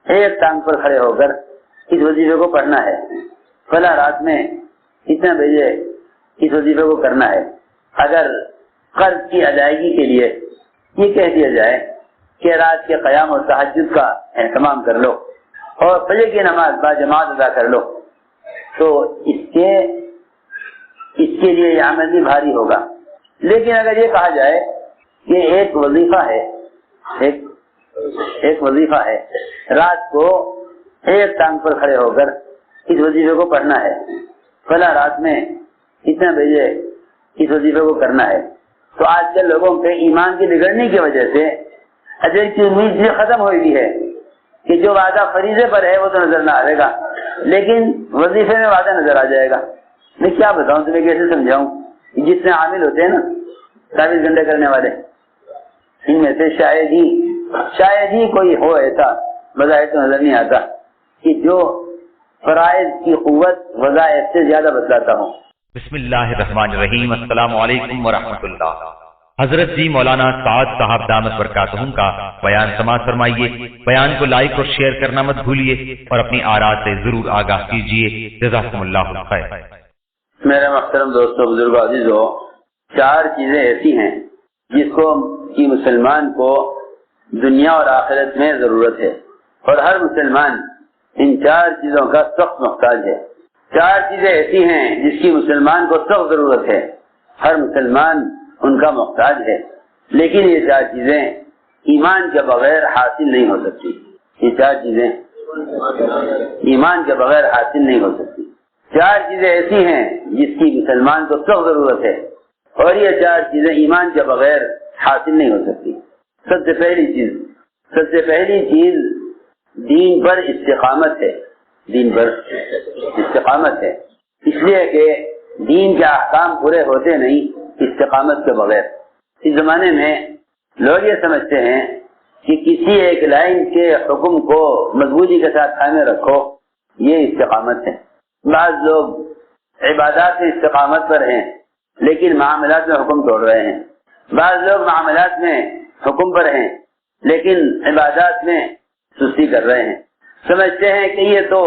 ایک ٹانگ پر کھڑے ہو کر اس وظیفے کو پڑھنا ہے، فلاں رات میں اتنے بجے اس وظیفے کو کرنا ہے۔ اگر قرض کی ادائیگی کے لیے یہ کہہ دیا جائے کہ رات کے قیام اور تہجد کا اہتمام کر لو اور فجر کی نماز باجماعت ادا کر لو، تو اس کے لیے یہ عمل بھی بھاری ہوگا۔ لیکن اگر یہ کہا جائے کہ ایک وظیفہ ہے، رات کو ایک ٹانگ پر کھڑے ہو کر اس وظیفے کو پڑھنا ہے، فلاں رات میں اتنے بجے اس وظیفے کو کرنا ہے، تو آج کل لوگوں کے ایمان کی بگڑنے کی وجہ سے اجر کی امید بھی ختم ہوئی ہے کہ جو وعدہ فریضے پر ہے وہ تو نظر نہ آئے گا، لیکن وظیفے میں وعدہ نظر آ جائے گا۔ میں کیا بتاؤں تمہیں، کیسے سمجھاؤں؟ جتنے عامل ہوتے ہیں نا 24 گھنٹے کرنے والے، ان میں سے شاید ہی کوئی ہو ایسا، بظاہر تو نظر نہیں آتا، کہ جو فرائض کی قوت وظائف سے زیادہ بتلاتا ہوں۔ بسم اللہ الرحمن الرحیم۔ السلام علیکم ورحمۃ اللہ۔ حضرت جی مولانا سعد صاحب دامت برکاتہم کا بیان سماعت فرمائیے۔ بیان کو لائک اور شیئر کرنا مت بھولیے اور اپنی آراء سے ضرور آگاہ کیجیے۔ جزاکم اللہ خیر۔ میرے محترم دوستو، بزرگوں، عزیزو، 4 چیزیں ایسی ہیں جس کو کی مسلمان کو دنیا اور آخرت میں ضرورت ہے، اور ہر مسلمان ان 4 چیزوں کا سخت محتاج ہے۔ 4 چیزیں ایسی ہیں جس کی مسلمان کو سخت ضرورت ہے، ہر مسلمان ان کا محتاج ہے، لیکن یہ 4 چیزیں ایمان کے بغیر حاصل نہیں ہو سکتی۔ یہ 4 چیزیں ایمان کے بغیر حاصل نہیں ہو سکتی۔ 4 چیزیں ایسی ہیں جس کی مسلمان کو سخت ضرورت ہے، اور یہ 4 چیزیں ایمان کے بغیر حاصل نہیں ہو سکتی۔ سب سے پہلی چیز دین پر استقامت ہے۔ دین پر استقامت ہے، اس لیے کہ دین کے احکام پورے ہوتے نہیں استقامت کے بغیر۔ اس زمانے میں لوگ یہ سمجھتے ہیں کہ کسی ایک لائن کے حکم کو مضبوطی کے ساتھ تھامے رکھو، یہ استقامت ہے۔ بعض لوگ عبادات میں استقامت پر ہیں لیکن معاملات میں حکم توڑ رہے ہیں، بعض لوگ معاملات میں حکم پر ہیں لیکن عبادات میں سستی کر رہے ہیں، سمجھتے ہیں کہ یہ تو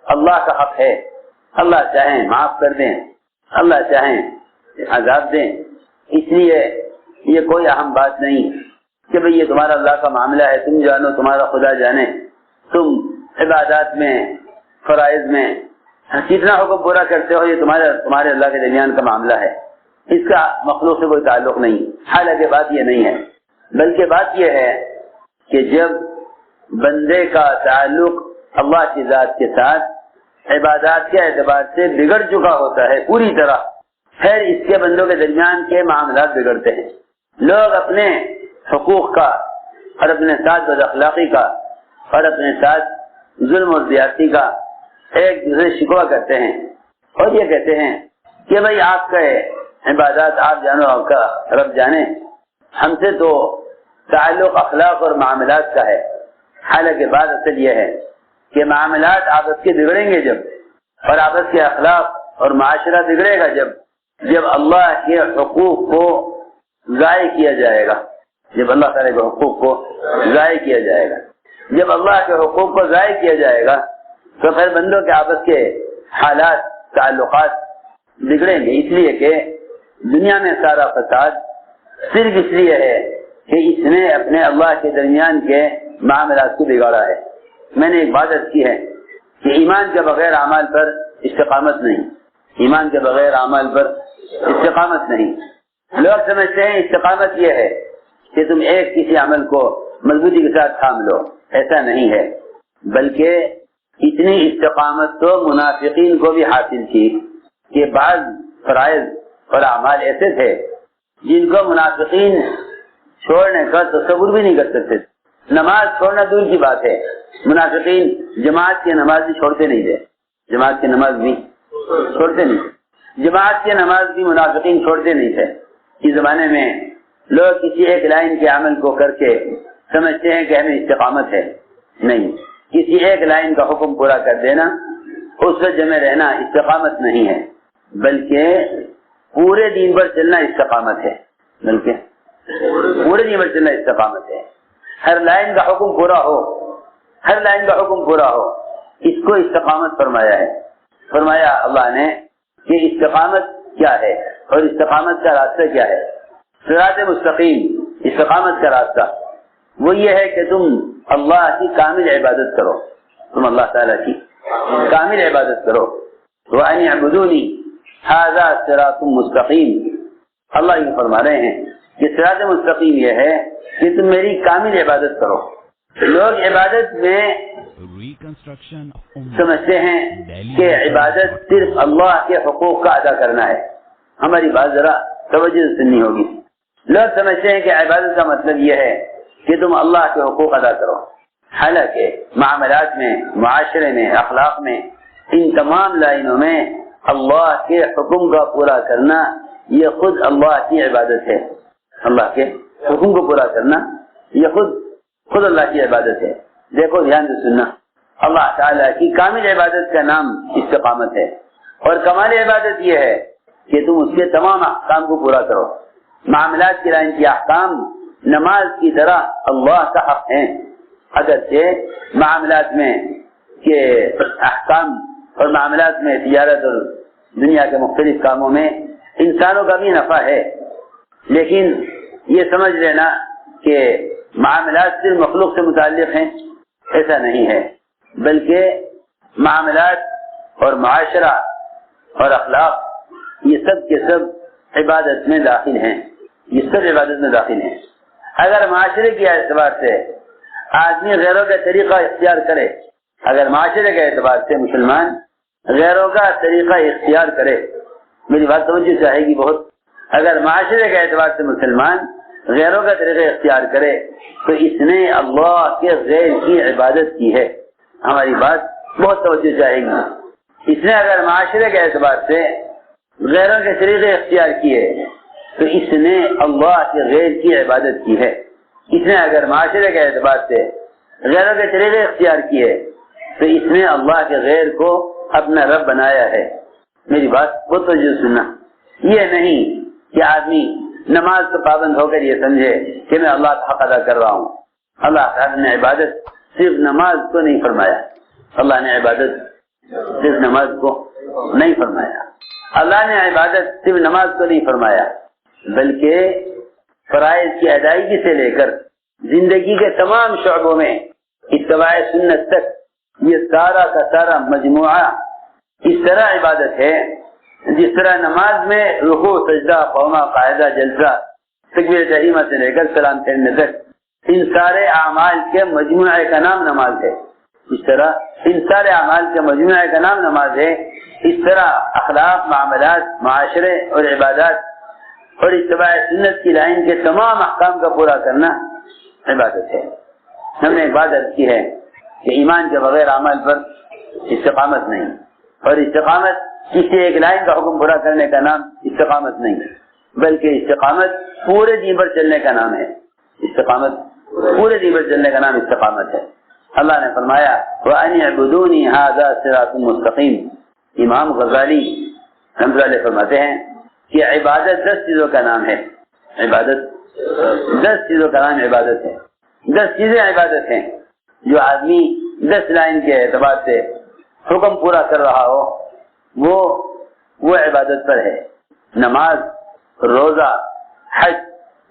اللہ کا حق ہے، اللہ چاہیں معاف کر دیں، اللہ چاہیں عذاب دیں، اس لیے یہ کوئی اہم بات نہیں کہ بھئی یہ تمہارا اللہ کا معاملہ ہے، تم جانو تمہارا خدا جانے، تم عبادات میں فرائض میں کتنا حکم پورا کرتے ہو، یہ تمہارے اللہ کے درمیان کا معاملہ ہے، اس کا مخلوق سے کوئی تعلق نہیں۔ حالانکہ بات یہ نہیں ہے، بلکہ بات یہ ہے کہ جب بندے کا تعلق اللہ کی ذات کے ساتھ عبادات کے اعتبار سے بگڑ چکا ہوتا ہے پوری طرح، پھر اس کے بندوں کے درمیان کے معاملات بگڑتے ہیں۔ لوگ اپنے حقوق کا اور اپنے ساتھ بد اخلاقی کا اور اپنے ساتھ ظلم اور زیادتی کا ایک دوسرے شکوہ کرتے ہیں، اور یہ کہتے ہیں کہ بھئی آپ کا عبادات آپ جانو، آپ کا رب جانے، ہم سے تو تعلق اخلاق اور معاملات کا ہے۔ حالانکہ بات اصل یہ ہے کہ معاملات آپس کے بگڑیں گے جب، اور آپس کے اخلاق اور معاشرہ بگڑے گا جب اللہ کے حقوق کو ضائع کیا جائے گا، جب اللہ تعالیٰ کے حقوق کو ضائع کیا جائے گا، جب اللہ کے حقوق کو ضائع کیا جائے گا تو پھر بندوں کے آپس کے حالات تعلقات بگڑیں گے، اس لیے کہ دنیا میں سارا فساد صرف اس لیے ہے کہ اس نے اپنے اللہ کے درمیان کے معاملات کو بگاڑا ہے۔ میں نے ایک بات عرض کی ہے کہ ایمان کے بغیر اعمال پر استقامت نہیں، ایمان کے بغیر اعمال پر استقامت نہیں۔ لوگ سمجھتے ہیں استقامت یہ ہے کہ تم ایک کسی عمل کو مضبوطی کے ساتھ تھام لو، ایسا نہیں ہے، بلکہ اتنی استقامت تو منافقین کو بھی حاصل تھی کہ بعض فرائض اور اعمال ایسے تھے جن کو منافقین چھوڑنے کا تصور بھی نہیں کر سکتے۔ نماز چھوڑنا دور کی بات ہے، منافقین جماعت کی نماز بھی چھوڑتے نہیں تھے، جماعت کی نماز بھی چھوڑتے نہیں تھے، جماعت کی نماز بھی منافقین چھوڑتے نہیں تھے۔ اس زمانے میں لوگ کسی ایک لائن کے عمل کو کر کے سمجھتے ہیں کہ ہمیں استقامت ہے، نہیں، کسی ایک لائن کا حکم پورا کر دینا، اس سے جمع رہنا استقامت نہیں ہے، بلکہ پورے دین پر چلنا استقامت ہے، بلکہ پورے دین پر چلنا استقامت ہے۔ ہر لائن کا حکم پورا ہو، ہر لائن کا حکم پورا ہو، اس کو استقامت فرمایا ہے۔ فرمایا اللہ نے کہ استقامت کیا ہے اور استقامت کا راستہ کیا ہے۔ صراط مستقیم، استقامت کا راستہ وہ یہ ہے کہ تم اللہ کی کامل عبادت کرو، تم اللہ تعالیٰ کی کامل عبادت کرو۔ وَأَنِ اعْبُدُونِي هَذَا صِرَاطٌ مُسْتَقِيمٌ، اللہ یہ فرما رہے ہیں کہ صراط مستقیم یہ ہے کہ تم میری کامل عبادت کرو۔ لوگ عبادت میں سمجھتے ہیں کہ عبادت صرف اللہ کے حقوق کا ادا کرنا ہے۔ ہماری بات ذرا توجہ سے سننی ہوگی۔ لوگ سمجھتے ہیں کہ عبادت کا مطلب یہ ہے کہ تم اللہ کے حقوق ادا کرو، حالانکہ معاملات میں، معاشرے میں، اخلاق میں، ان تمام لائنوں میں اللہ کے حکم کا پورا کرنا یہ خود اللہ کی عبادت ہے۔ اللہ کے حکم کو پورا کرنا یہ خود اللہ کی عبادت ہے۔ دیکھو دھیان سے سننا، اللہ تعالیٰ کی کامل عبادت کا نام استقامت ہے، اور کمال عبادت یہ ہے کہ تم اس کے تمام احکام کو پورا کرو۔ معاملات کی لائن کے احکام نماز کی طرح اللہ کا حق ہیں، اگرچہ معاملات میں کے احکام اور معاملات میں تجارت اور دنیا کے مختلف کاموں میں انسانوں کا بھی نفع ہے، لیکن یہ سمجھ لینا کہ معاملات صرف مخلوق سے متعلق ہیں ایسا نہیں ہے، بلکہ معاملات اور معاشرہ اور اخلاق یہ سب کے سب عبادت میں داخل ہیں، یہ سب عبادت میں داخل ہیں۔ اگر معاشرے کے اعتبار سے آدمی غیروں کا طریقہ اختیار کرے، اگر معاشرے کے اعتبار سے مسلمان غیروں کا طریقہ اختیار کرے، میری بات توجہ سے آئے گی بہت، اگر معاشرے کے اعتبار سے مسلمان غیروں کا طریقہ اختیار کرے تو اس نے اللہ کے غیر کی عبادت کی ہے۔ ہماری بات بہت توجہ سے آئے گی۔ اس نے اگر معاشرے کے اعتبار سے غیروں کے طریقے اختیار کیے تو اس نے اللہ کے غیر کی عبادت کی ہے۔ اس نے اگر معاشرے کے اعتبار سے غیروں کے طریقے اختیار کیے تو اس نے اللہ کے غیر کو اپنا رب بنایا ہے۔ میری بات بہت توجہ سننا، یہ نہیں کہ آدمی نماز کو پابند ہو کر یہ سمجھے کہ میں اللہ کا حق ادا کر رہا ہوں۔ اللہ تعالیٰ نے عبادت صرف نماز کو نہیں فرمایا، اللہ نے عبادت صرف نماز کو نہیں فرمایا، اللہ نے عبادت صرف نماز کو نہیں فرمایا، بلکہ فرائض کی ادائیگی سے لے کر زندگی کے تمام شعبوں میں اتباع سنت تک یہ سارا کا سارا مجموعہ اس طرح عبادت ہے جس طرح نماز میں رکوع، سجدہ، قومہ، قاعدہ، جلسہ، تکبیر تحریمہ سے لے کر سلام پھیرنے تک ان سارے اعمال کے مجموعے کا نام نماز ہے۔ اس طرح ان سارے اعمال کے مجموعے کا نام نماز ہے، اس طرح اخلاق، معاملات، معاشرے اور عبادات اور اتباع سنت کی لائن کے تمام احکام کا پورا کرنا عبادت ہے۔ ہم نے ایک بات عرض کی ہے کہ ایمان کے بغیر عمل پر استقامت نہیں، اور استقامت کسی ایک لائن کا حکم پورا کرنے کا نام استقامت نہیں، بلکہ استقامت پورے دین پر چلنے کا نام ہے۔ استقامت پورے دین پر چلنے کا نام استقامت ہے۔ اللہ نے فرمایا وَأَنِ اعْبُدُونِي هَذَا صِرَاطٌ مُسْتَقِيمٌ۔ امام غزالی رحمۃ اللہ علیہ فرماتے ہیں کہ عبادت 10 چیزوں کا نام ہے، عبادت 10 چیزوں کا نام عبادت ہے۔ 10 چیزیں عبادت ہیں، جو آدمی 10 لائن کے اعتبار سے حکم پورا کر رہا ہو وہ عبادت پر ہے۔ نماز، روزہ، حج،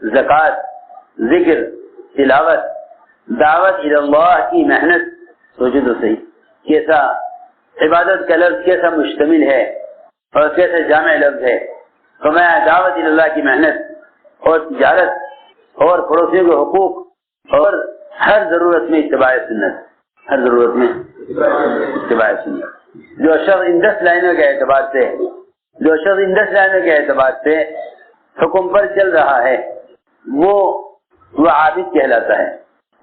زکوٰۃ، ذکر، تلاوت، دعوت اللہ کی محنت۔ سوچو تو صحیح کیسا عبادت کا لفظ کیسا مشتمل ہے اور کیسے جامع لفظ ہے۔ فرمایا دعوت اللہ کی محنت اور تجارت اور پڑوسیوں کے حقوق اور ہر ضرورت میں اتباع سنت، ہر ضرورت میں اتباع سنت۔ جو شخص ان 10 لائنوں کے اعتبار سے حکم پر چل رہا ہے وہ عابد کہلاتا ہے،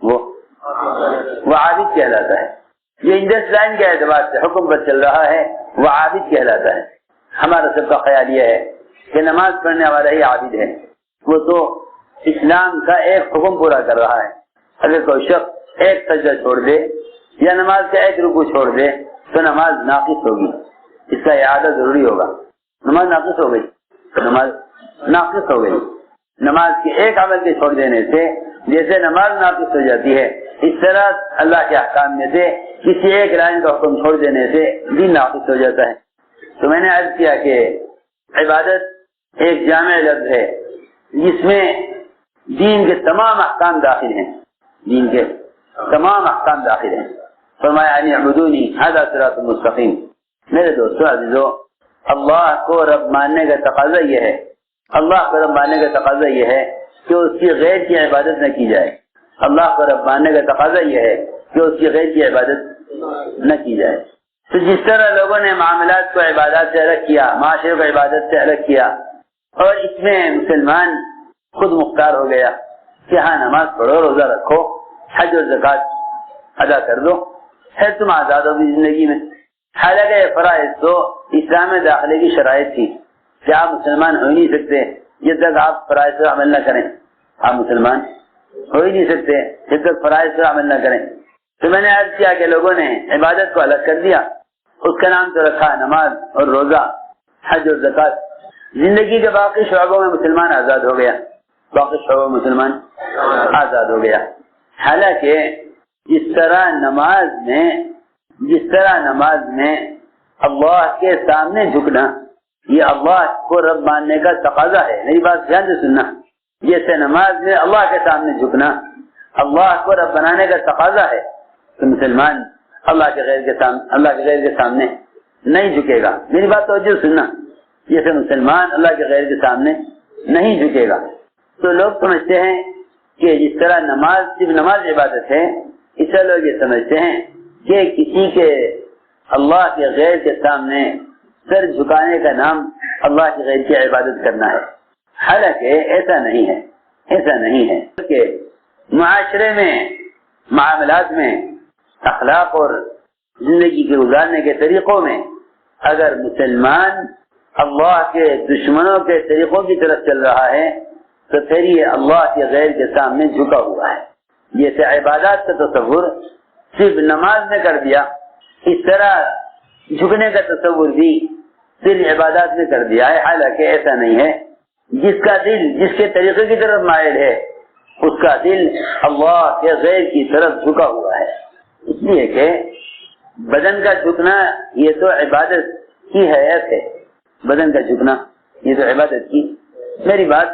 وہ عابد کہلاتا ہے۔ جو ان 10 لائن کے اعتبار سے حکم پر چل رہا ہے وہ عابد کہلاتا ہے۔ ہمارا سب کا خیال یہ ہے کہ نماز پڑھنے والا ہی عابد ہے، وہ تو اسلام کا ایک حکم پورا کر رہا ہے۔ اگر کوئی شخص ایک سجدہ چھوڑ دے یا نماز کا ایک رکوع چھوڑ دے تو نماز ناقص ہوگی، اس کا اعادہ ضروری ہوگا۔ نماز ناقص ہو گئی، نماز ناقص ہو گئی۔ نماز کے ایک عمل کے چھوڑ دینے سے جیسے نماز ناقص ہو جاتی ہے، اس طرح اللہ کے احکام میں سے کسی ایک لائن کا حکم چھوڑ دینے سے دین ناقص ہو جاتا ہے۔ تو میں نے عرض کیا کہ عبادت ایک جامع لفظ ہے جس میں دین کے تمام احکام داخل ہیں، دین کے تمام احکام داخل ہیں۔ فرمایا ان اعبدونی ھذا صراط مستقیم۔ میرے دوستو عزیزو، اللہ کو رب ماننے کا تقاضا یہ ہے، اللہ کو رب ماننے کا تقاضا یہ ہے کہ اس کی غیر کی عبادت نہ کی جائے۔ اللہ کو رب ماننے کا تقاضا یہ ہے کہ اس کی غیر کی عبادت نہ کی جائے۔ تو جس طرح لوگوں نے معاملات کو عبادات سے الگ کیا، معاشرے کو عبادت سے الگ کیا، اور اس میں مسلمان خود مختار ہو گیا کہ ہاں نماز پڑھو، روزہ رکھو، حج اور زکوٰۃ ادا کر دو، پھر تم آزاد ہو زندگی میں۔ حالانکہ یہ فرائض تو اسلام میں داخلے کی شرائط تھی کہ آپ مسلمان ہو ہی نہیں سکتے جب تک آپ فرائض پر عمل نہ کریں، آپ مسلمان ہو ہی نہیں سکتے جب تک فرائض پر عمل نہ کریں۔ تو میں نے عرض کیا کہ لوگوں نے عبادت کو الگ کر دیا، اس کا نام تو رکھا نماز اور روزہ، حج اور زکوٰۃ۔ زندگی کے باقی شعبوں میں مسلمان آزاد ہو گیا، باقی شعبوں میں مسلمان آزاد ہو گیا۔ حالانکہ جس طرح نماز میں اللہ کے سامنے جھکنا یہ اللہ کو رب ماننے کا تقاضا ہے، میری بات دھیان سے سننا، جیسے نماز میں اللہ کے سامنے جھکنا اللہ کو رب بنانے کا تقاضا ہے، تو مسلمان اللہ کے غیر کے سامنے نہیں جھکے گا۔ میری بات توجہ سننا، جیسے مسلمان اللہ کے غیر کے سامنے نہیں جھکے گا۔ تو لوگ سمجھتے ہیں کہ جس طرح نماز صرف نماز عبادت ہے، اس طرح لوگ یہ سمجھتے ہیں کہ کسی کے اللہ کے غیر کے سامنے سر جھکانے کا نام اللہ کے غیر کی عبادت کرنا ہے۔ حالانکہ ایسا نہیں ہے، ایسا نہیں ہے کہ معاشرے میں، معاملات میں، اخلاق اور زندگی کے گزارنے کے طریقوں میں اگر مسلمان اللہ کے دشمنوں کے طریقوں کی طرف چل رہا ہے تو پھر یہ اللہ کے غیر کے سامنے جھکا ہوا ہے۔ جیسے عبادات کا تصور صرف نماز میں کر دیا، اس طرح جھکنے کا تصور بھی صرف عبادات میں کر دیا ہے۔ حالانکہ ایسا نہیں ہے۔ جس کا دل جس کے طریقے کی طرف مائل ہے اس کا دل اللہ کے غیر کی طرف جھکا ہوا ہے۔ اس لیے کہ بدن کا جھکنا یہ تو عبادت کی حیت ہے، بدن کا جھکنا یہ تو عبادت کی، میری بات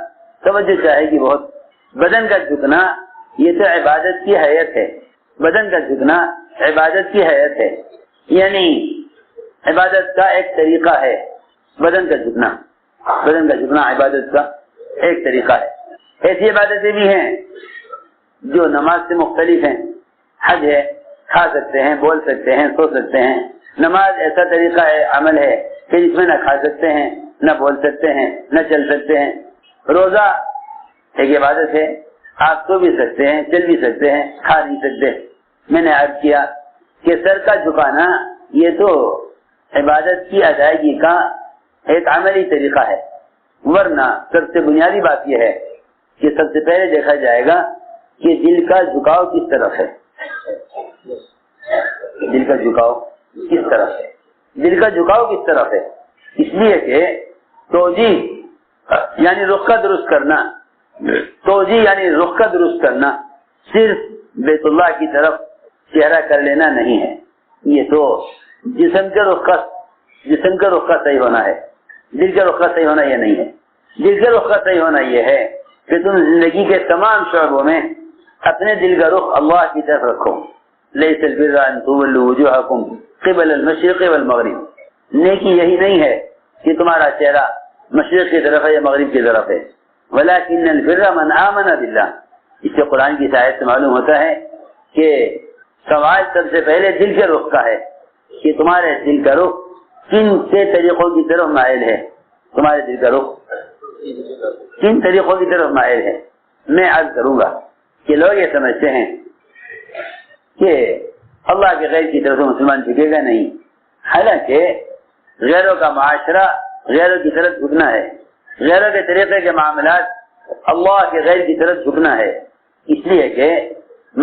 توجہ چاہے گی بہت، بدن کا جھکنا یہ تو عبادت کی حیت ہے، بدن کا جھکنا عبادت کی حیت ہے، یعنی عبادت کا ایک طریقہ ہے بدن کا جھکنا، بدن کا جھکنا عبادت کا ایک طریقہ ہے۔ ایسی عبادتیں بھی ہیں جو نماز سے مختلف ہیں، حج ہے، کھا سکتے ہیں، بول سکتے ہیں، سو سکتے ہیں۔ نماز ایسا طریقہ ہے، عمل ہے کہ جس میں نہ کھا سکتے ہیں، نہ بول سکتے ہیں، نہ چل سکتے ہیں۔ روزہ ایک عبادت ہے، آپ سو بھی سکتے ہیں، چل بھی سکتے ہیں، کھا نہیں سکتے۔ میں نے عرض کیا کہ سر کا جھکانا یہ تو عبادت کی ادائیگی کا ایک عملی طریقہ ہے، ورنہ سب سے بنیادی بات یہ ہے کہ سب سے پہلے دیکھا جائے گا کہ دل کا جھکاؤ کس طرف ہے، دل کا جھکاؤ کس طرف ہے، دل کا جھکاؤ کس طرف ہے۔ اس لیے کہ توجہ یعنی رخ کا درست کرنا، توجہ یعنی رخ کا درست کرنا صرف بیت اللہ کی طرف چہرہ کر لینا نہیں ہے، یہ تو جسم کے رخ کا صحیح ہونا ہے، دل کے رخ کا صحیح ہونا یہ نہیں ہے۔ دل کے رخ کا صحیح ہونا یہ ہے کہ تم زندگی کے تمام شعبوں میں اپنے دل کا رخ اللہ کی طرف رکھو۔ لیس البر ان تولوا وجوہکم قبل المشرق والمغرب، نیکی یہی نہیں ہے کہ تمہارا چہرہ مشرق کی طرف ہے یا مغرب کی طرف ہے، ولکن البر من آمن باللہ۔ اس سے قرآن کی آیت سے معلوم ہوتا ہے کہ سوال سب سے پہلے دل کے رخ کا ہے کہ تمہارے دل کا رخ کن سے طریقوں کی طرف مائل ہے، تمہارے دل کا رخ کن طریقوں کی طرف مائل ہے۔ میں عرض کروں گا کہ لوگ یہ سمجھتے ہیں کہ اللہ کے غیر کی طرف مسلمان جھکے گا نہیں، حالانکہ غیروں کا معاشرہ غیروں کی طرف جھکنا ہے، غیروں کے طریقے کے معاملات اللہ کے غیر کی طرف جھکنا ہے۔ اس لیے کہ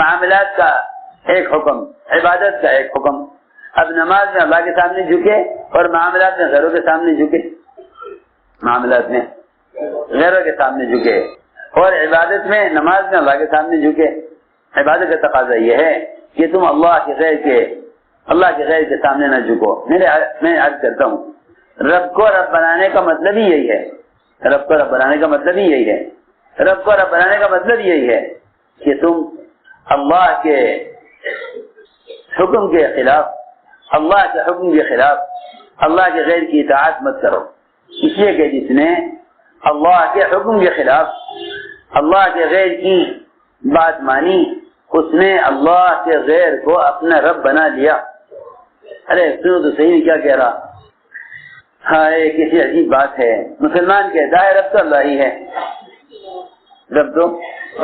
معاملات کا ایک حکم، عبادت کا ایک حکم، اب نماز میں اللہ کے سامنے جھکے اور معاملات میں غیروں کے سامنے جھکے، معاملات میں غیروں کے سامنے جھکے اور عبادت میں نماز میں اللہ کے سامنے جھکے۔ عبادت کا تقاضا یہ ہے کہ تم اللہ کے غیر کے سامنے نہ جھکو. میں عرض کرتا ہوں رب کو رب بنانے کا مطلب ہی یہی ہے. رب کو رب بنانے کا مطلب ہی یہی ہے. رب کو رب بنانے کا مطلب یہی ہے کہ تم اللہ کے حکم کے خلاف، اللہ کے حکم کے خلاف اللہ کے غیر کی اطاعت مت کرو. اس لیے کہ جس نے اللہ کے حکم کے خلاف اللہ کے غیر کی بات مانی اس نے اللہ کے غیر کو اپنا رب بنا لیا. ارے سنو تو صحیح کیا کہہ رہا. ہاں یہ کسی عجیب بات ہے. مسلمان کہتا ہے رب تو اللہ ہی ہے، رب تو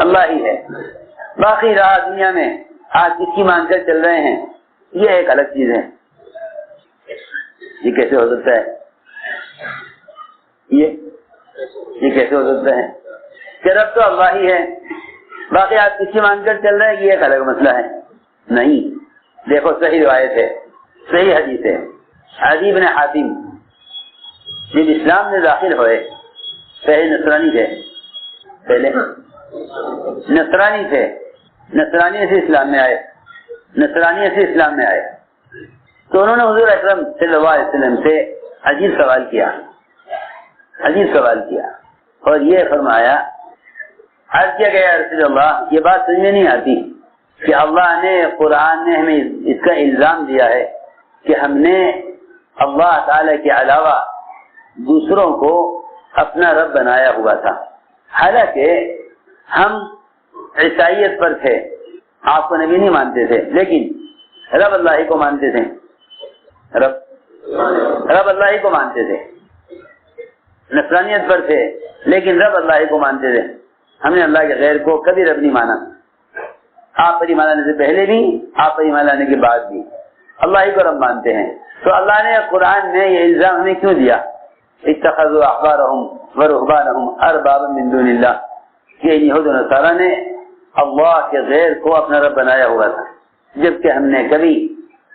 اللہ ہی ہے، باقی رہا دنیا میں آج کس کی مان کر چل رہے ہیں یہ ایک الگ چیز ہے. یہ کیسے ہو سکتا ہے؟ یہ کیسے ہو سکتا ہے کہ رب تو اللہ ہی ہے باقی آپ کس کی مان کر چل رہے ہیں یہ ایک الگ مسئلہ ہے؟ نہیں. دیکھو صحیح روایت ہے، صحیح حدیث ہے. عدی بن حاتم جب اسلام میں داخل ہوئے پہلے نصرانی تھے، نصرانی سے اسلام میں آئے تو انہوں نے حضور اکرم صلی اللہ علیہ وسلم سے عجیب سوال کیا اور یہ فرمایا، عرض کیا گیا رسول اللہ یہ بات سمجھ میں نہیں آتی کہ اللہ نے قرآن نے ہمیں اس کا الزام دیا ہے کہ ہم نے اللہ تعالی کے علاوہ دوسروں کو اپنا رب بنایا ہوا تھا، حالانکہ ہم عیسائیت پر تھے، آپ کو نبی نہیں مانتے تھے لیکن رب اللہ ہی کو مانتے تھے. رب اللہ ہی کو مانتے تھے. نصرانیت پر تھے لیکن رب اللہ ہی کو مانتے تھے. ہم نے اللہ کے غیر کو کبھی رب نہیں مانا. آپ پر ایمان لانے سے پہلے بھی، آپ پر ایمان لانے کے بعد بھی اللہ ہی کو رب مانتے ہیں. تو اللہ نے قرآن میں یہ الزام ہمیں کیوں دیا؟ اتخذوا احبارهم ورهبانهم اربابا من دون اللہ، کہ یہود و نصارہ نے اللہ کے غیر کو اپنا رب بنایا ہوا تھا جبکہ ہم نے کبھی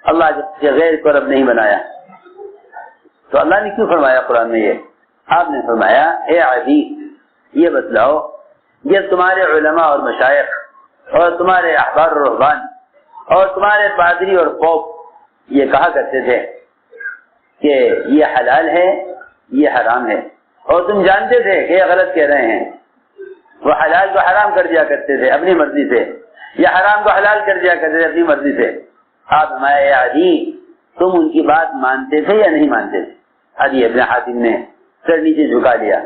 اللہ کے غیر کو رب نہیں بنایا. تو اللہ نے کیوں فرمایا قرآن میں یہ؟ آپ نے فرمایا اے عدی یہ بتلاؤ، یہ تمہارے علماء اور مشائخ اور تمہارے احبار اور رہبان اور تمہارے پادری اور پوپ یہ کہا کرتے تھے کہ یہ حلال ہے یہ حرام ہے، اور تم جانتے تھے کہ یہ غلط کہہ رہے ہیں. وہ حلال کو حرام کر دیا کرتے تھے اپنی مرضی سے، یا حرام کو حلال کر دیا کرتے تھے اپنی مرضی سے. آپ ہمارے عدی تم ان کی بات مانتے تھے یا نہیں مانتے تھے؟ عدی ابن حاتم نے سر نیچے جھکا لیا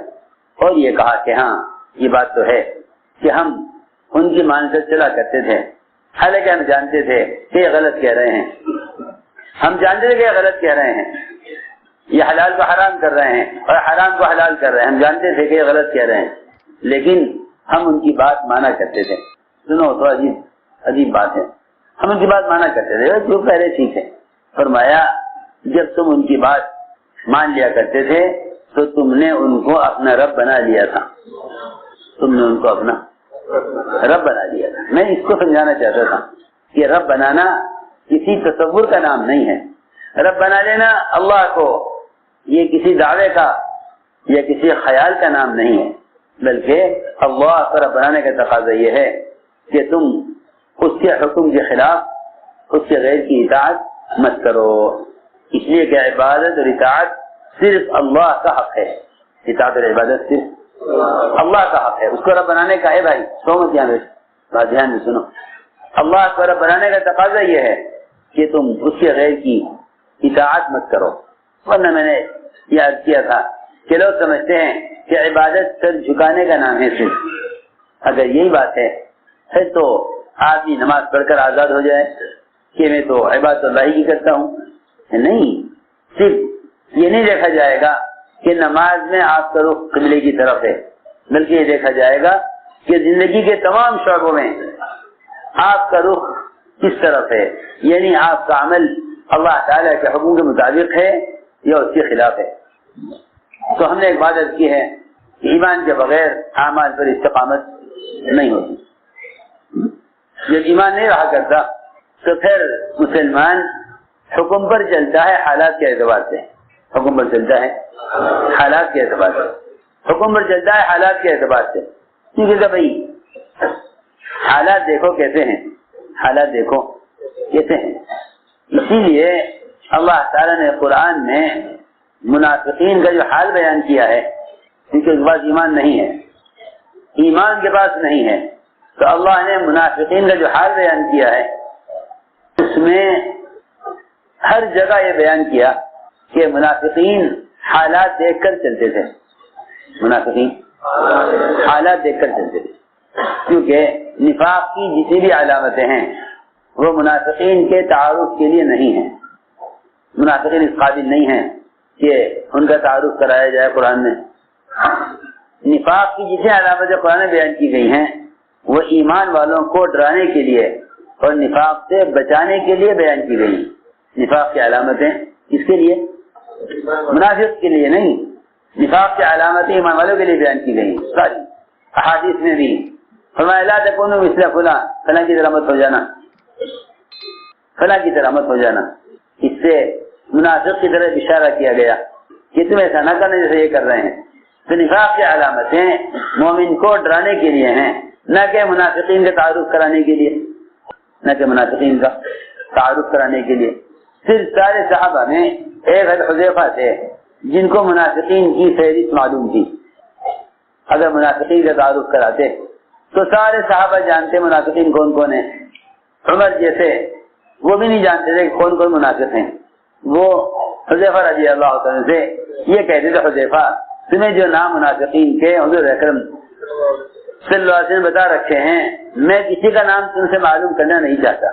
اور یہ کہا کہ ہاں یہ بات تو ہے کہ ہم ان کی مان کر چلا کرتے تھے، حالانکہ ہم جانتے تھے کہ یہ غلط کہہ رہے ہیں. ہم جانتے تھے کہ یہ غلط کہہ رہے ہیں، یہ حلال کو حرام کر رہے ہیں اور حرام کو حلال کر رہے ہیں. ہم جانتے تھے کہ یہ غلط کہہ رہے ہیں لیکن ہم ان کی بات مانا کرتے تھے. سنو تو عجیب بات ہے، ہم ان کی بات مانا کرتے تھے جو پہلے ٹھیک ہے. فرمایا جب تم ان کی بات مان لیا کرتے تھے تو تم نے ان کو اپنا رب بنا لیا تھا. تم نے ان کو اپنا رب بنا لیا تھا. میں اس کو سمجھانا چاہتا تھا کہ رب بنانا کسی تصور کا نام نہیں ہے. رب بنا لینا اللہ کو یہ کسی دعوے کا یا کسی خیال کا نام نہیں ہے، بلکہ اللہ کو رب بنانے کا تقاضا یہ ہے کہ تم اس کے حکم کے خلاف اس کے غیر کی اطاعت مت کرو. اس لیے کہ عبادت اور اطاعت صرف اللہ کا حق ہے. اطاعت اور عبادت صرف اللہ کا حق ہے. اس کو رب بنانے کا ہے بھائی سو مت دھیان میں سنو. اللہ کو رب بنانے کا تقاضا یہ ہے کہ تم اس کے غیر کی اطاعت مت کرو. ورنہ میں نے یاد کیا تھا کہ لوگ سمجھتے ہیں کہ عبادت سر جھکانے کا نام ہے. صرف اگر یہی بات ہے پھر تو آدمی نماز پڑھ کر آزاد ہو جائے کہ میں تو عبادت اللہ ہی کی کرتا ہوں. نہیں، صرف یہ نہیں دیکھا جائے گا کہ نماز میں آپ کا رخ قبلے کی طرف ہے، بلکہ یہ دیکھا جائے گا کہ زندگی کے تمام شعبوں میں آپ کا رخ کس طرف ہے. یعنی آپ کا عمل اللہ تعالیٰ کے حکم کے مطابق ہے یا اس کے خلاف ہے. تو ہم نے ایک بات عرض کی ہے کہ ایمان کے بغیر اعمال پر استقامت نہیں ہوتی. جب ایمان نہیں رہا کرتا تو پھر مسلمان حکم پر چلتا ہے حالات کے اعتبار سے. حکم پر چلتا ہے حالات کے اعتبار سے. حکم پر چلتا ہے حالات کے اعتبار سے. کیونکہ کہ بھائی حالات دیکھو کیسے ہیں، حالات دیکھو کیسے ہیں۔ اسی لیے اللہ تعالیٰ نے قرآن میں منافقین کا جو حال بیان کیا ہے، کیونکہ اس کے پاس ایمان نہیں ہے، ایمان کے پاس نہیں ہے، تو اللہ نے منافقین کا جو حال بیان کیا ہے اس میں ہر جگہ یہ بیان کیا کہ منافقین حالات دیکھ کر چلتے تھے، منافقین حالات دیکھ کر چلتے تھے، کیونکہ نفاق کی جتنی بھی علامتیں ہیں وہ منافقین کے تعارف کے لیے نہیں ہیں، منافقین اس قابل نہیں ہیں کہ ان کا تعارف کرایا جائے قرآن میں۔ نفاق کی جتنی علامتیں قرآن میں بیان کی گئی ہیں وہ ایمان والوں کو ڈرانے کے لیے اور نفاق سے بچانے کے لیے بیان کی گئی۔ نفاق کی علامتیں کس کے لیے؟ منافق کے لیے نہیں، نفاق کی علامتیں ایمان والوں کے لیے بیان کی گئی ساری احادیث میں بھی۔ فرمایا لا تکونوا مثل فلاں، فلاں کی طرح مت ہو جانا، فلاں کی طرح مت ہو جانا۔ اس سے منافق کی طرف اشارہ کیا گیا کہ تم ایسا نہ کرنا جیسے یہ کر رہے ہیں۔ تو نفاق کی علامتیں مومن کو ڈرانے کے لیے ہیں، نہ کہ منافقین کا تعارف کرانے کے لیے، نہ کہ منافقین کا تعارف کرانے کے لیے۔ پھر سارے صحابہ میں ایک حذیفہ تھے جن کو منافقین کی فہرست معلوم تھی، اگر منافقین کا تعارف کراتے تو سارے صحابہ جانتے منافقین کون کون ہیں۔ عمر جیسے وہ بھی نہیں جانتے تھے کہ کون کون منافق ہیں، وہ حذیفہ رضی اللہ عنہ سے یہ کہتے تھے حذیفہ تمہیں جو نام منافقین کے حضور اکرم صلی اللہ علیہ وسلم بتا رکھے ہیں میں کسی کا نام تم سے معلوم کرنا نہیں چاہتا،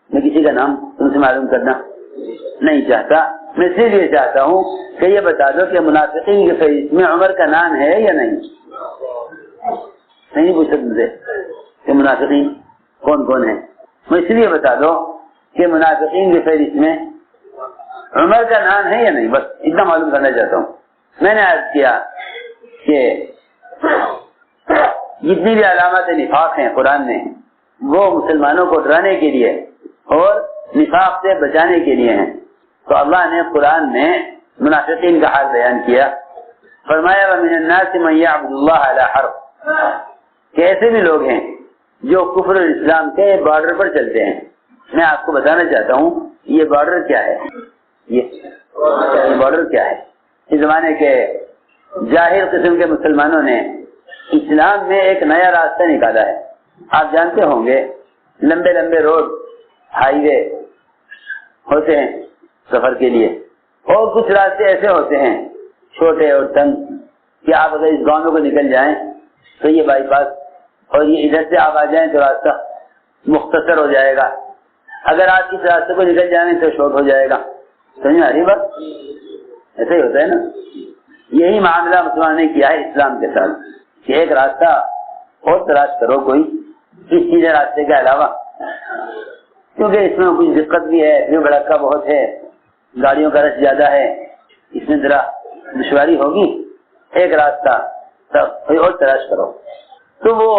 میں کسی کا نام تم سے معلوم کرنا نہیں چاہتا، میں صرف یہ چاہتا ہوں کہ یہ بتا دو کہ منافقین کی فہرست میں عمر کا نام ہے یا نہیں۔ نہیں پوچھا تم سے کہ منافقین کون کون ہیں، میں اس لیے بتا دو کہ منافقین کی فہرست میں عمر کا نام ہے یا نہیں، بس اتنا معلوم کرنا چاہتا ہوں۔ میں نے عرض کیا کہ جتنی بھی علامات نفاق ہیں قرآن میں وہ مسلمانوں کو ڈرانے کے لیے اور نفاق سے بچانے کے لیے ہیں، تو اللہ نے قرآن میں منافقین کا حال بیان کیا۔ فرمایا وَمِنَ النَّاسِ مَن يَعْبُدُ اللَّهَ عَلَى حَرْفٍ، کہ ایسے بھی لوگ ہیں جو کفر اور اسلام کے بارڈر پر چلتے ہیں۔ میں آپ کو بتانا چاہتا ہوں یہ بارڈر کیا ہے، یہ بارڈر کیا ہے۔ اس زمانے کے جاہل قسم کے مسلمانوں نے اسلام میں ایک نیا راستہ نکالا ہے۔ آپ جانتے ہوں گے لمبے لمبے روڈ ہائی وے ہوتے ہیں سفر کے لیے، اور کچھ راستے ایسے ہوتے ہیں چھوٹے اور تنگ کہ آپ اگر اس گاؤں میں کو نکل جائیں تو یہ بائی پاس، اور یہ ادھر سے آپ آ جائیں تو راستہ مختصر ہو جائے گا، اگر آپ اس راستے کو نکل جائیں تو شارٹ ہو جائے گا۔ سمجھ آ رہی بات؟ ایسا ہی ہوتا ہے نا۔ یہی معاملہ مسلمان نے کیا ہے اسلام کے ساتھ کہ ایک راستہ اور تلاش کرو کوئی اس سیدھے راستے کے علاوہ، کیونکہ اس میں کچھ دقت بھی ہے، بھیڑ بھڑکا بہت ہے، گاڑیوں کا رش زیادہ ہے، اس میں ذرا دشواری ہوگی، ایک راستہ کوئی اور تلاش کرو۔ تو وہ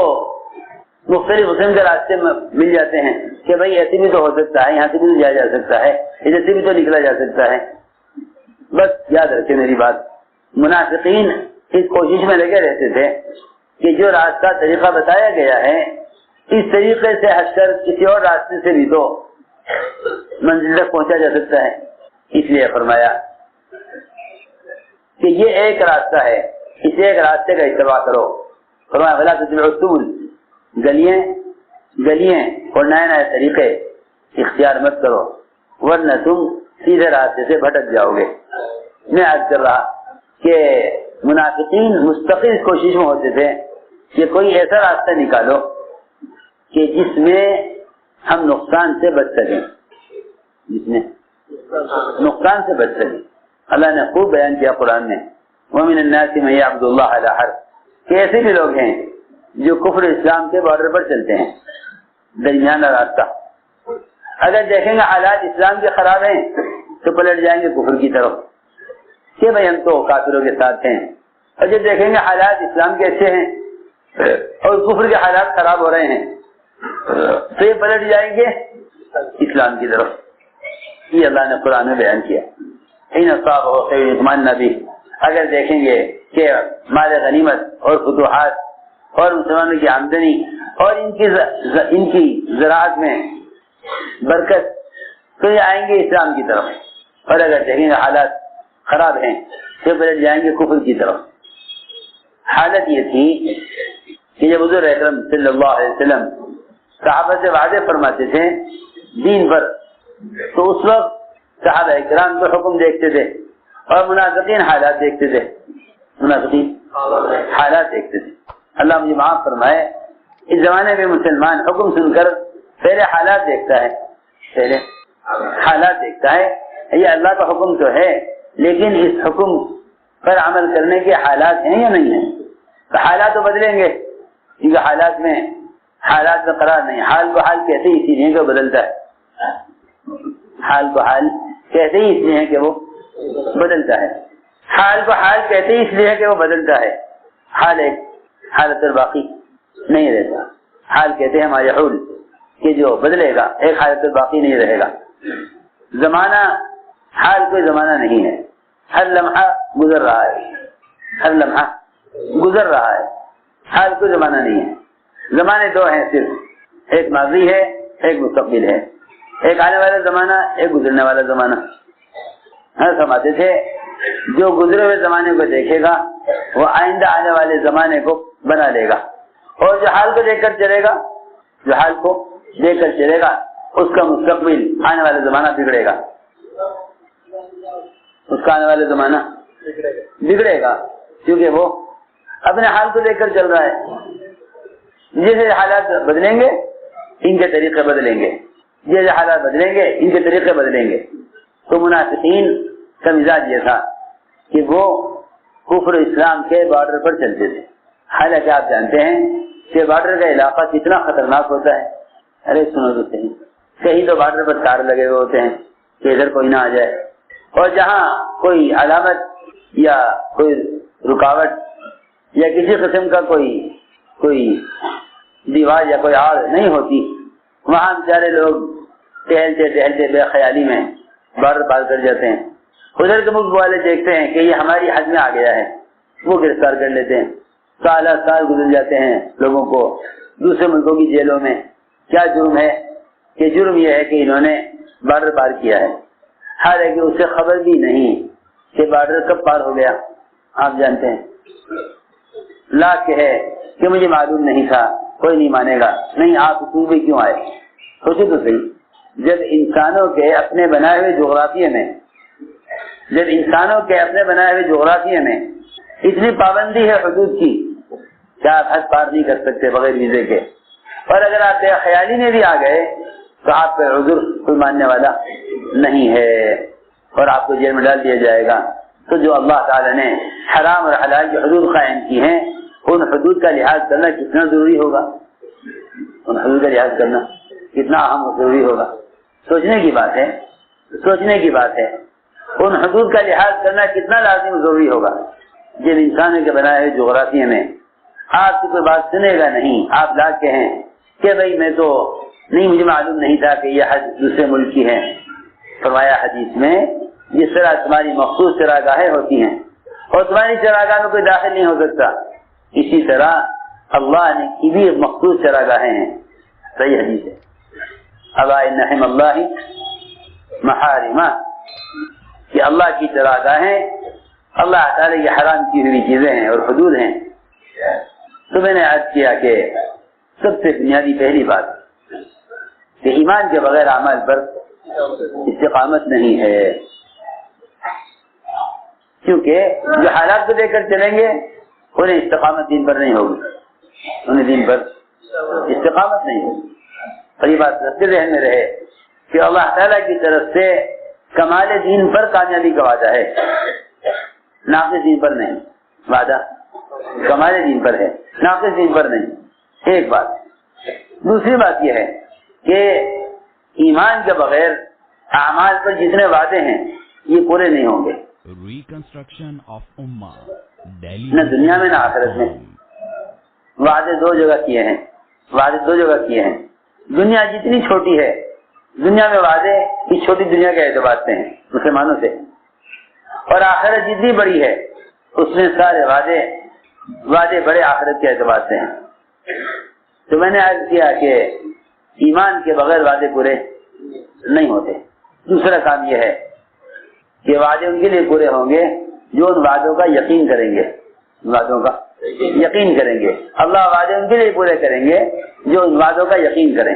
مختلف قسم کے راستے مل جاتے ہیں کہ بھائی ایسے بھی تو ہو سکتا ہے، یہاں سے بھی تو جایا جا سکتا ہے، ادھر سے بھی تو نکلا جا سکتا ہے۔ بس یاد رکھیں میری بات، منافقین اس کوشش میں لگے رہتے تھے کہ جو راستہ طریقہ بتایا گیا ہے اس طریقے سے ہٹ کر کسی اور راستے سے بھی تو منزل تک پہنچا جا سکتا ہے۔ اس لیے فرمایا کہ یہ ایک راستہ ہے، اس ایک راستے کا اتباع کرو۔ فرمایا فلا تتبعوا السبل، گلیاں اور نئے نئے طریقے اختیار مت کرو ورنہ تم سیدھے راستے سے بھٹک جاؤ گے۔ میں عرض کر رہا کہ منافقین مستقل اس کوشش میں ہوتے تھے کہ کوئی ایسا راستہ نکالو کہ جس میں ہم نقصان سے بچ سکیں، جس میں نقصان سے بچ سکیں۔ اللہ نے خوب بیان کیا قرآن میں وَمِنَ النَّاسِ مَن يَعْبُدُ اللَّهَ عَلَى حَرْفٍ، کہ ایسے بھی لوگ ہیں جو کفر اسلام کے بارڈر پر چلتے ہیں، درمیانہ راستہ۔ اگر دیکھیں گے حالات اسلام کے خراب ہیں تو پلٹ جائیں گے کفر کی طرف کہ بھائی ہم تو کافروں کے ساتھ ہیں، اور جب دیکھیں گے حالات اسلام کے اچھے ہیں اور کفر کے حالات خراب ہو رہے ہیں تو یہ پلٹ جائیں گے اسلام کی طرف۔ یہ اللہ نے قرآن میں بیان کیا۔ ان اصابہ خیر اطمأن به، اگر دیکھیں گے کہ مال غنیمت اور فتوحات اور مسلمانوں کی آمدنی اور ان کی زراعت میں برکت، تو یہ آئیں گے اسلام کی طرف، اور اگر دیکھیں گے حالات خراب ہیں تو پلٹ جائیں گے کفر کی طرف۔ حالت یہ تھی کہ جب حضور اکرم صلی اللہ علیہ وسلم صحابہ سے وعدے فرماتے تھے دین پر، تو اس وقت صحابہ کرام کو حکم دیکھتے تھے اور منافقین حالات دیکھتے تھے، منافقین حالات دیکھتے تھے۔ اللہ مجھے معاف فرمائے، اس زمانے میں مسلمان حکم سن کر پہلے حالات دیکھتا ہے، پہلے حالات دیکھتا ہے۔ یہ اللہ کا حکم تو ہے، لیکن اس حکم پر عمل کرنے کے حالات ہیں یا نہیں ہیں؟ تو حالات تو بدلیں گے، کیونکہ حالات میں قرار نہیں۔ حال کو حال کہتے ہی اسی لیے کہ وہ بدلتا ہے، حال کو حال کہتے ہی اس لیے ہے کہ وہ بدلتا ہے، حال کو حال کہتے ہی اس لیے ہے کہ وہ بدلتا ہے۔ حال ایک حالت الباقی نہیں رہتا، حال کہتے ہیں ما یحول، کہ جو بدلے گا، ایک حالت الباقی نہیں رہے گا۔ زمانہ حال کوئی زمانہ نہیں ہے، ہر لمحہ گزر رہا ہے، ہر لمحہ گزر رہا ہے، حال کوئی زمانہ نہیں ہے۔ زمانے دو ہیں صرف، ایک ماضی ہے، ایک مستقبل ہے، ایک آنے والا زمانہ، ایک گزرنے والا زمانہ۔ سمجھتے تھے جو گزرے ہوئے زمانے کو دیکھے گا وہ آئندہ آنے والے زمانے کو بنا لے گا، اور جو حال کو دیکھ کر چلے گا، جو حال کو دیکھ کر چلے گا، اس کا مستقبل آنے والا زمانہ بگڑے گا، اس کا آنے والا زمانہ بگڑے گا، کیونکہ وہ اپنے حال کو دیکھ کر چل رہا ہے۔ جیسے حالات بدلیں گے ان کے طریقے بدلیں گے، جیسے حالات بدلیں گے ان کے طریقے بدلیں گے۔ تو منافقین کا مزاج یہ تھا کہ وہ کفر اسلام کے بارڈر پر چلتے تھے، حالانکہ آپ جانتے ہیں کہ بارڈر کا علاقہ کتنا خطرناک ہوتا ہے۔ ارے سنو تو صحیح، کہیں تو بارڈر پر تار لگے ہوئے ہوتے ہیں کہ ادھر کوئی نہ آ جائے، اور جہاں کوئی علامت یا کوئی رکاوٹ یا کسی قسم کا کوئی دیوار یا کوئی آڑ نہیں ہوتی، وہاں بیچارے لوگ ٹہلتے ٹہلتے بے خیالی میں بارڈر پار کر جاتے ہیں۔ ادھر کے ملک والے دیکھتے ہیں کہ یہ ہماری حد میں آ گیا ہے، وہ گرفتار کر لیتے ہیں، سال گزر جاتے ہیں لوگوں کو دوسرے ملکوں کی جیلوں میں۔ کیا جرم ہے؟ کہ جرم یہ ہے کہ انہوں نے بارڈر پار کیا ہے، حالانکہ اسے خبر بھی نہیں کہ بارڈر کب پار ہو گیا۔ آپ جانتے ہیں لاکھ ہے کہ مجھے معلوم نہیں تھا، کوئی نہیں مانے گا، نہیں آپ اسکول بھی کیوں آئے؟ سوچے تو صحیح، جب انسانوں کے اپنے بنائے ہوئے جغرافیے میں اتنی پابندی ہے حدود کی کہ آپ حد پار نہیں کر سکتے بغیر ویزے کے، اور اگر آپ بے خیالی میں بھی آ گئے تو آپ کا عذر کوئی ماننے والا نہیں ہے اور آپ کو جیل میں ڈال دیا جائے گا۔ تو جو اللہ تعالیٰ نے حرام اور حلال کی حدود قائم کی ہیں، ان حدود کا لحاظ کرنا کتنا ضروری ہوگا، ان حدود کا لحاظ کرنا کتنا اہم اور ضروری ہوگا۔ سوچنے کی بات ہے، ان حدود کا لحاظ کرنا کتنا لازم ضروری ہوگا۔ جب انسانوں کے بنائے ہوئے جغرافیے میں آپ کی کوئی بات سنے گا نہیں، آپ لا کے ہیں کہ بھائی میں تو نہیں، مجھے معلوم نہیں تھا کہ یہ حج دوسرے ملک کی ہے۔ فرمایا حدیث میں جس طرح تمہاری مخصوص چراگاہیں ہوتی ہیں اور تمہاری چراگاہ میں کوئی داخل نہیں ہو سکتا، اسی طرح اللہ نے کی بھی مخصوص چراگاہیں ہیں۔ صحیح حدیث ہے، الا ان حرم اللہ محارمہ، کہ اللہ کی چراگاہیں اللہ تعالی کی حرام کی ہوئی چیزیں ہیں اور حدود ہیں۔ تو میں نے عرض کیا کہ سب سے بنیادی پہلی بات کہ ایمان کے بغیر اعمال پر استقامت نہیں ہے، کیونکہ جو حالات کو دیکھ کر چلیں گے انہیں استقامت دین پر نہیں ہوگی، انہیں دین پر استقامت نہیں ہوگی۔ اور یہ بات رکھتے ذہن میں رہے کہ اللہ تعالیٰ کی طرف سے کمال دین پر کامیابی کا وعدہ ہے، ناقص دین پر نہیں۔ وعدہ کمال دین پر ہے، ناقص دین پر نہیں۔ ایک بات۔ دوسری بات یہ ہے کہ ایمان کے بغیر اعمال پر جتنے وعدے ہیں یہ پورے نہیں ہوں گے، نہ دنیا میں نہ آخرت میں۔ وعدے دو جگہ کیے ہیں، دنیا جتنی چھوٹی ہے، دنیا میں وعدے اس چھوٹی دنیا کے اعتبار سے ہیں مسلمانوں سے، اور آخرت جتنی بڑی ہے اس میں سارے وعدے بڑے آخرت کے اعتبار سے ہیں۔ تو میں نے عرض کیا کہ ایمان کے بغیر وعدے پورے نہیں ہوتے۔ دوسرا کام یہ ہے کہ وعدے ان کے لیے پورے ہوں گے جو ان وعدوں کا یقین کریں گے، وعدوں کا یقین کریں گے۔ اللہ وعدے ان کے لیے پورے کریں گے جو ان وعدوں کا یقین کریں،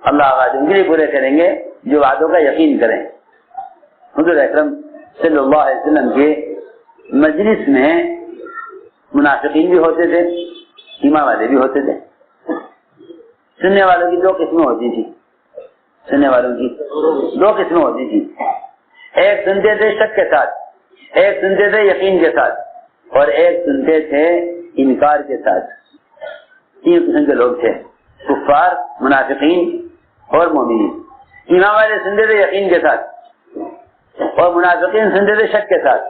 اللہ وعدے ان کے لیے پورے کریں گے جو وعدوں کا یقین کریں۔ حضور اکرم صلی اللہ علیہ وسلم کے مجلس میں منافقین بھی ہوتے تھے، ایمان والے بھی ہوتے تھے۔ سننے والوں کی دو قسمیں ہوتی تھی، سننے والوں کی دو قسمیں ہوتی تھی، ایک سنتے تھے شک کے ساتھ، ایک سنتے تھے یقین کے ساتھ، اور ایک سنتے تھے انکار کے ساتھ۔ تین قسم کے لوگ تھے، کفار، منافقین اور مومنین۔ ایمان والے سنتے تھے یقین کے ساتھ اور منافقین سنتے تھے شک کے ساتھ۔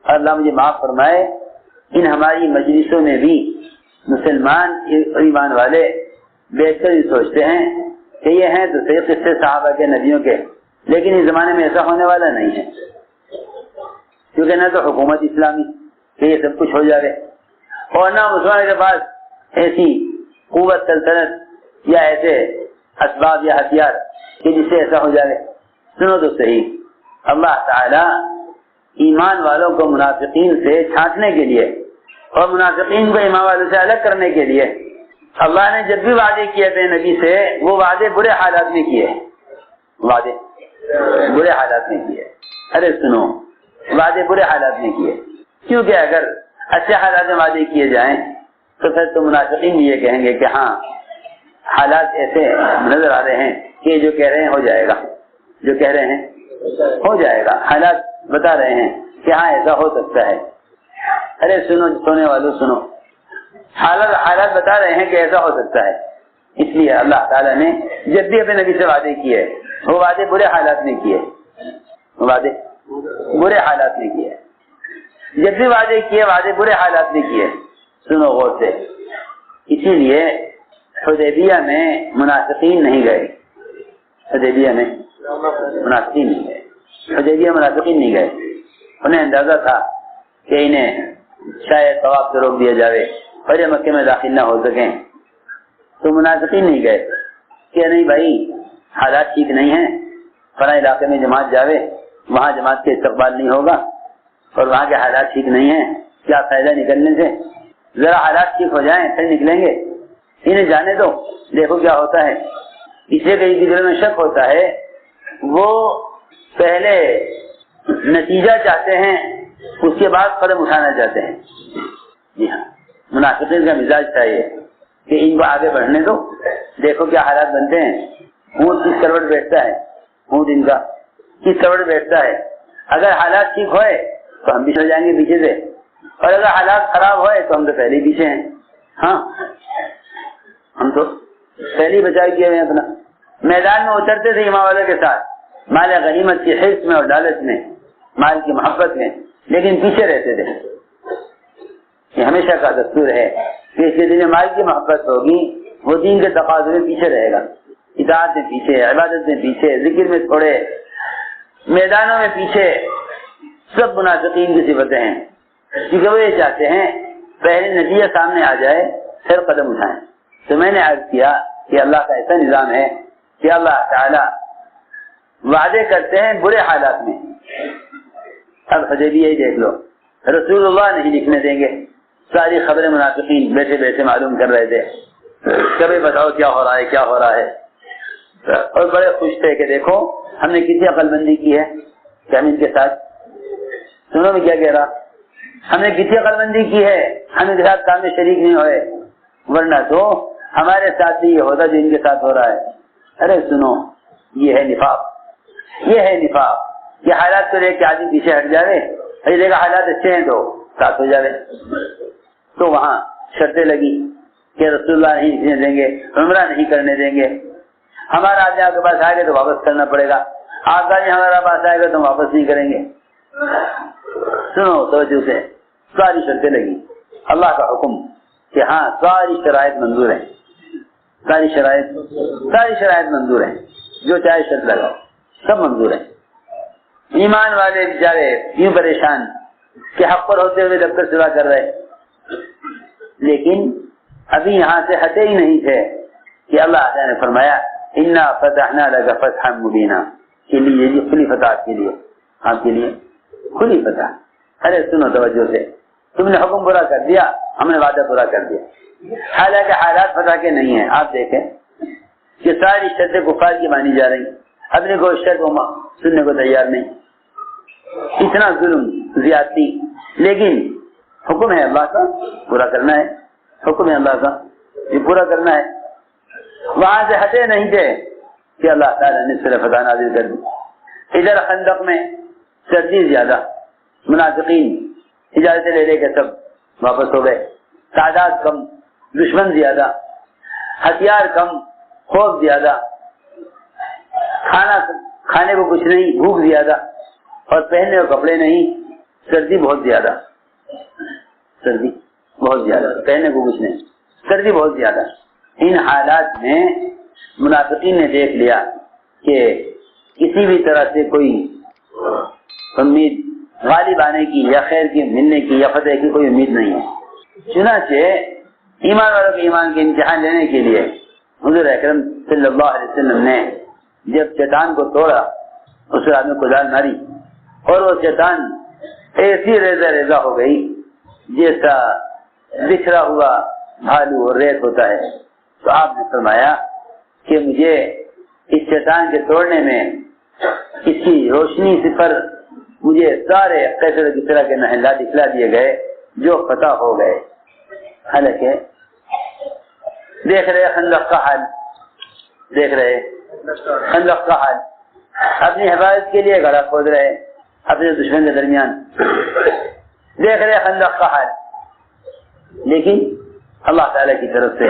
اللہ مجھے معاف فرمائے، ان ہماری مجلسوں میں بھی مسلمان ایمان والے بیٹھ کر ہی سوچتے ہیں کہ یہ ہیں تو صحیح قصے صحابہ کے، نبیوں کے، لیکن اس زمانے میں ایسا ہونے والا نہیں ہے، کیونکہ نہ تو حکومت اسلامی کہ یہ سب کچھ ہو جائے، اور نہ مسلمان کے پاس ایسی قوت سلطنت یا ایسے اسباب یا ہتھیار کہ جس سے ایسا ہو جائے۔ سنو تو صحیح، اللہ تعالی ایمان والوں کو منافقین سے چھانٹنے کے لیے اور منافقین کو ایمان والوں سے الگ کرنے کے لیے اللہ نے جب بھی وعدے کیے تھے نبی سے، وہ وعدے برے حالات میں کیے، وعدے برے حالات میں کیے۔ ارے سنو، وعدے برے حالات میں کیے، کیونکہ اگر اچھے حالات میں وعدے کیے جائیں تو پھر تو منافقین بھی یہ کہیں گے کہ ہاں حالات ایسے نظر آ رہے ہیں کہ جو کہہ رہے ہیں ہو جائے گا، جو کہہ رہے ہیں ہو جائے گا، حالات بتا رہے ہیں کہ ہاں ایسا ہو سکتا ہے۔ ارے سنو سونے والوں سنو، حالات بتا رہے ہیں کہ ایسا ہو سکتا ہے، اس لیے اللہ تعالیٰ نے جب بھی اپنے نبی سے وعدے کیے وہ وعدے برے حالات میں کیے، وعدے برے حالات میں کیے، جب بھی وعدے کیے وعدے برے حالات میں کیے۔ سنو غور سے، اسی لیے حدیبیہ میں منافقین نہیں گئے، حدیبیہ میں منافقین نہیں گئے، حدیبیہ منافقین نہیں گئے۔ انہیں اندازہ تھا کہ انہیں شاید طواف سے روک دیا جائے اور یہ مکے میں داخل نہ ہو سکیں، تو منافقین نہیں گئے کہ نہیں بھائی حالات ٹھیک نہیں ہیں، فلاں علاقے میں جماعت جاوے، وہاں جماعت کے استقبال نہیں ہوگا، اور وہاں کے حالات ٹھیک نہیں ہیں، کیا فائدہ نکلنے سے، ذرا حالات ٹھیک ہو جائیں پھر نکلیں گے، انہیں جانے دو، دیکھو کیا ہوتا ہے۔ اسے کئی دل میں شک ہوتا ہے، وہ پہلے نتیجہ چاہتے ہیں اس کے بعد قدم اٹھانا چاہتے ہیں۔ جی ہاں، منافقین کا مزاج چاہیے کہ ان کو آگے بڑھنے دو، دیکھو کیا حالات بنتے ہیں، اونٹ کس کروٹ بیٹھتا ہے، اونٹ ان کا کس کروٹ بیٹھتا ہے، اگر حالات ٹھیک ہوئے تو ہم بھی چل جائیں گے پیچھے سے، اور اگر حالات خراب ہوئے تو ہم تو پہلے ہی پیچھے ہیں۔ ہاں ہم تو پہلے ہی بچائی کیے ہوئے ہیں اپنا۔ میدان میں اترتے تھے ایمان والوں کے ساتھ، مال غنیمت کی حرص میں اور لالچ میں، مال کی محبت میں، لیکن پیچھے رہتے تھے۔ یہ ہمیشہ کا دستور ہے کہ اس کے دل میں مال کی محبت ہوگی، وہ دین کے تقاضے میں پیچھے رہے گا، اطاعت میں پیچھے، عبادت میں پیچھے، ذکر میں تھوڑے، میدانوں میں پیچھے۔ سب منافقین کی صفتیں ہیں، کیونکہ وہ یہ چاہتے ہیں پہلے نتیجہ سامنے آ جائے پھر قدم اٹھائیں۔ تو میں نے عرض کیا کہ اللہ کا ایسا نظام ہے کہ اللہ تعالی وعدے کرتے ہیں برے حالات میں۔ اب حدیبیہ ہی دیکھ لو، رسول اللہ نہیں لکھنے دیں گے، ساری خبریں منافقین بیٹھے بیٹھے معلوم کر رہے تھے، کبھی بتاؤ کیا ہو رہا ہے کیا ہو رہا ہے، اور بڑے خوش تھے کہ دیکھو ہم نے کتنی عقل بندی کی ہے کہ ہم ان کے ساتھ، سنو میں کیا کہہ رہا، ہم نے کتنی عقل بندی کی ہے، ہم ان کے ساتھ کام میں شریک نہیں ہوئے، ورنہ تو ہمارے ساتھ بھی یہ ہوتا جو ان کے ساتھ ہو رہا ہے۔ ارے سنو، یہ ہے نفاق، یہ ہے نفاق، یہ حالات کو دیکھ کے آدمی پیچھے ہٹ جاوے، اور یہ دیکھا حالات اچھے ہیں تو ساتھ ہو جاوے۔ تو وہاں شرطیں لگی کہ رسول اللہ نہیں لکھنے دیں گے، عمرہ نہیں کرنے دیں گے، ہمارا آدمی آپ کے پاس آئے گا تو واپس کرنا پڑے گا، آپ کا ہمارا پاس آئے گا تو واپس نہیں کریں گے۔ سنو توجہ سے، ساری شرطیں لگی، اللہ کا حکم کہ ہاں ساری شرائط منظور ہیں، ساری شرائط منظور ہیں، جو چاہے شرط لگاؤ سب منظور ہیں۔ ایمان والے بیچارے یوں پریشان کہ حق پر ہوتے ہوئے دفتر سوا کر رہے، لیکن ابھی یہاں سے ہٹے ہی نہیں تھے کہ اللہ تعالیٰ نے فرمایا انا فتحنا لک فتحا مبینا کے لیے، یہ کھلی فتح کے لیے، آپ کے لیے کھلی فتح۔ ارے سنو توجہ سے، تم نے حکم پورا کر دیا، ہم نے وعدہ پورا کر دیا، حالانکہ حالات فتح کے نہیں ہیں۔ آپ دیکھیں کہ ساری شرطیں کفار کی مانی جا رہی، اپنے کو شرط کو سننے کو تیار نہیں، اتنا ظلم زیادتی، لیکن حکم ہے اللہ کا پورا کرنا ہے، حکم ہے اللہ کا یہ پورا کرنا ہے۔ وہاں سے ہٹے نہیں تھے کہ اللہ تعالیٰ نے صرف فتح نازل کر دی۔ ادھر خندق میں سردی زیادہ، منافقین اجازت لے لے کے سب واپس ہو گئے، تعداد کم، دشمن زیادہ، ہتھیار کم، خوف زیادہ، کھانے کو کچھ نہیں، بھوک زیادہ، اور پہننے کو کپڑے نہیں، سردی بہت زیادہ، سردی بہت زیادہ، پہننے کو کچھ نہیں، سردی بہت زیادہ۔ ان حالات میں منافقین نے دیکھ لیا کہ کسی بھی طرح سے کوئی امید غالب آنے کی یا خیر کی ملنے کی یا فتح کی کوئی امید نہیں ہے۔ چنانچہ ایمان والوں کے ایمان کے امتحان لینے کے لیے حضور اکرم صلی اللہ علیہ وسلم نے جب چٹان کو توڑا، اس رات میں کدال ماری اور وہ چٹان ایسی ریزہ ریزہ ہو گئی جیسا بکھرا ہوا بھالو اور ریت ہوتا ہے۔ تو آپ نے فرمایا کہ مجھے اس چٹان کے توڑنے میں اس کی روشنی سے پر مجھے سارے قیصر کی طرح کے محلات دکھلا دیے گئے جو فتح ہو گئے۔ حالانکہ دیکھ رہے خندق کا حال، دیکھ رہے خندق کا حال، اپنی حفاظت کے لیے گڑھا کھود رہے اپنے دشمن کے درمیان، دیکھ رہے خندق کا حال، لیکن اللہ تعالیٰ کی طرف سے،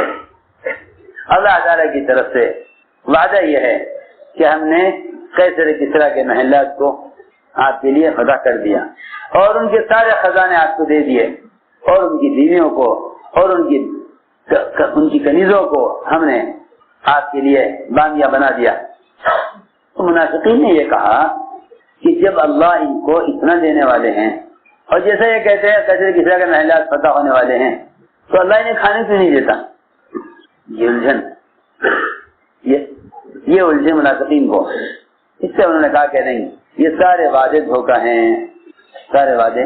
اللہ تعالیٰ کی طرف سے وعدہ یہ ہے کہ ہم نے قیصر کسریٰ کے محلات کو آپ کے لیے فتح کر دیا اور ان کے سارے خزانے آپ کو دے دیے اور ان کی بیویوں کو اور ان کی کنیزوں کو ہم نے آپ کے لیے بامیہ بنا دیا۔ تو منافقین نے یہ کہا کہ جب اللہ ان کو اتنا دینے والے ہیں اور جیسا یہ کہتے ہیں قیصر کسریٰ کے محلات فتح ہونے والے ہیں تو اللہ انہیں کھانے کیوں نہیں دیتا؟ یہ الجھن، یہ الجھن منافقین کو۔ اس سے انہوں نے کہا کہ نہیں، یہ سارے وعدے دھوکہ ہیں، سارے وعدے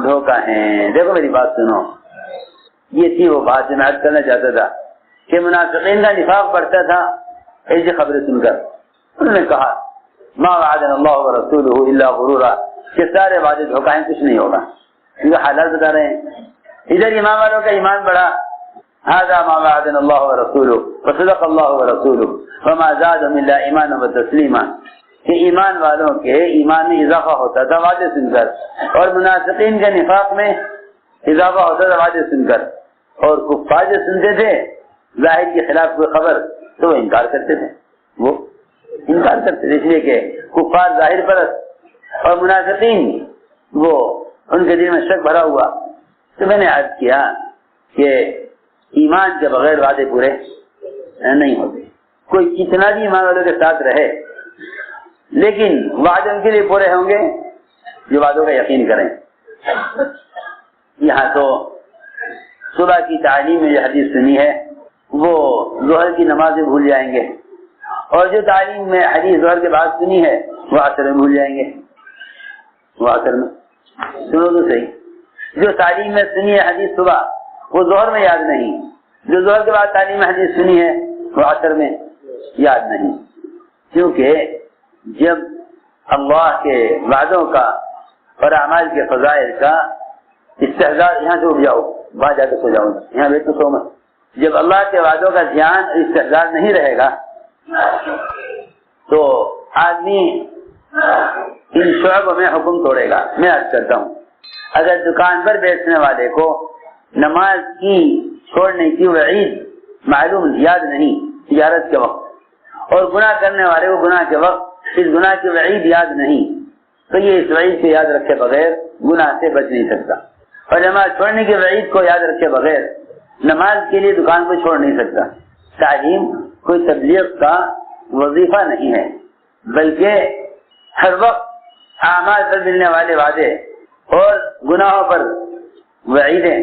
دھوکہ ہیں۔ دیکھو میری بات سنو، یہ تھی وہ بات جو میں عرض کرنا چاہتا تھا کہ منافقین کا نفاق بڑھتا تھا ایسی خبریں سن کر۔ انہوں نے کہا ما وعدنا اللہ ورسولہ الا غرورا، کہ سارے وعدے دھوکہ ہیں، کچھ نہیں ہوگا، کیونکہ حالات بتا رہے ہیں۔ ادھر ایمان والوں کا ایمان بڑھا، هذا ما وعدنا الله ورسوله وصدق الله ورسوله وما زادهم الا ایمانا وتسلیما، کہ ایمان والوں کے ایمان میں اضافہ ہوتا تھا وعدے سن کر، اور منافقین کے نفاق میں اضافہ ہوتا تھا وعدے سن کر، اور کفار جو سنتے تھے ظاہر کے خلاف کوئی خبر تو وہ انکار کرتے تھے، وہ انکار کرتے تھے، اس لیے کہ کفار ظاہر پرست اور منافقین وہ ان کے دل میں شک بھرا ہوا۔ تو میں نے عرض کیا کہ ایمان کے بغیر وعدے پورے نہیں ہوتے، کوئی کتنا بھی ایمان والوں کے ساتھ رہے لیکن وعدے ان کے لیے پورے ہوں گے جو وعدوں کا یقین کریں۔ یہاں تو صبح کی تعلیم میں جو حدیث سنی ہے وہ ظہر کی نمازیں بھول جائیں گے، اور جو تعلیم میں حدیث ظہر کے بعد سنی ہے وہ عصر میں بھول جائیں گے، وہ عصر میں سنو تو صحیح، جو تعلیم میں سنی ہے حدیث صبح وہ ظہر میں یاد نہیں، جو ظہر کے بعد تعلیم حدیث سنی ہے وہ عصر میں یاد نہیں، کیونکہ جب اللہ کے وعدوں کا اور اعمال کے فضائل کا استحضار، یہاں سے اٹھ جاؤ وہاں جا کے سو جاؤ، یہاں بیٹھ کے سو مت، جب اللہ کے وعدوں کا دھیان استحضار نہیں رہے گا تو آدمی ان شعبوں میں حکم توڑے گا۔ میں عرض کرتا ہوں، اگر دکان پر بیچنے والے کو نماز کی چھوڑنے کی وعید معلوم یاد نہیں تجارت کے وقت، اور گناہ کرنے والے کو گناہ کے وقت اس گناہ کی وعید یاد نہیں، تو یہ اس وعید کو یاد رکھے بغیر گناہ سے بچ نہیں سکتا، اور نماز چھوڑنے کی وعید کو یاد رکھے بغیر نماز کے لیے دکان کو چھوڑ نہیں سکتا۔ تعلیم کوئی تبلیغ کا وظیفہ نہیں ہے، بلکہ ہر وقت اعمال پر ملنے والے وعدے اور گناہوں پر وعیدیں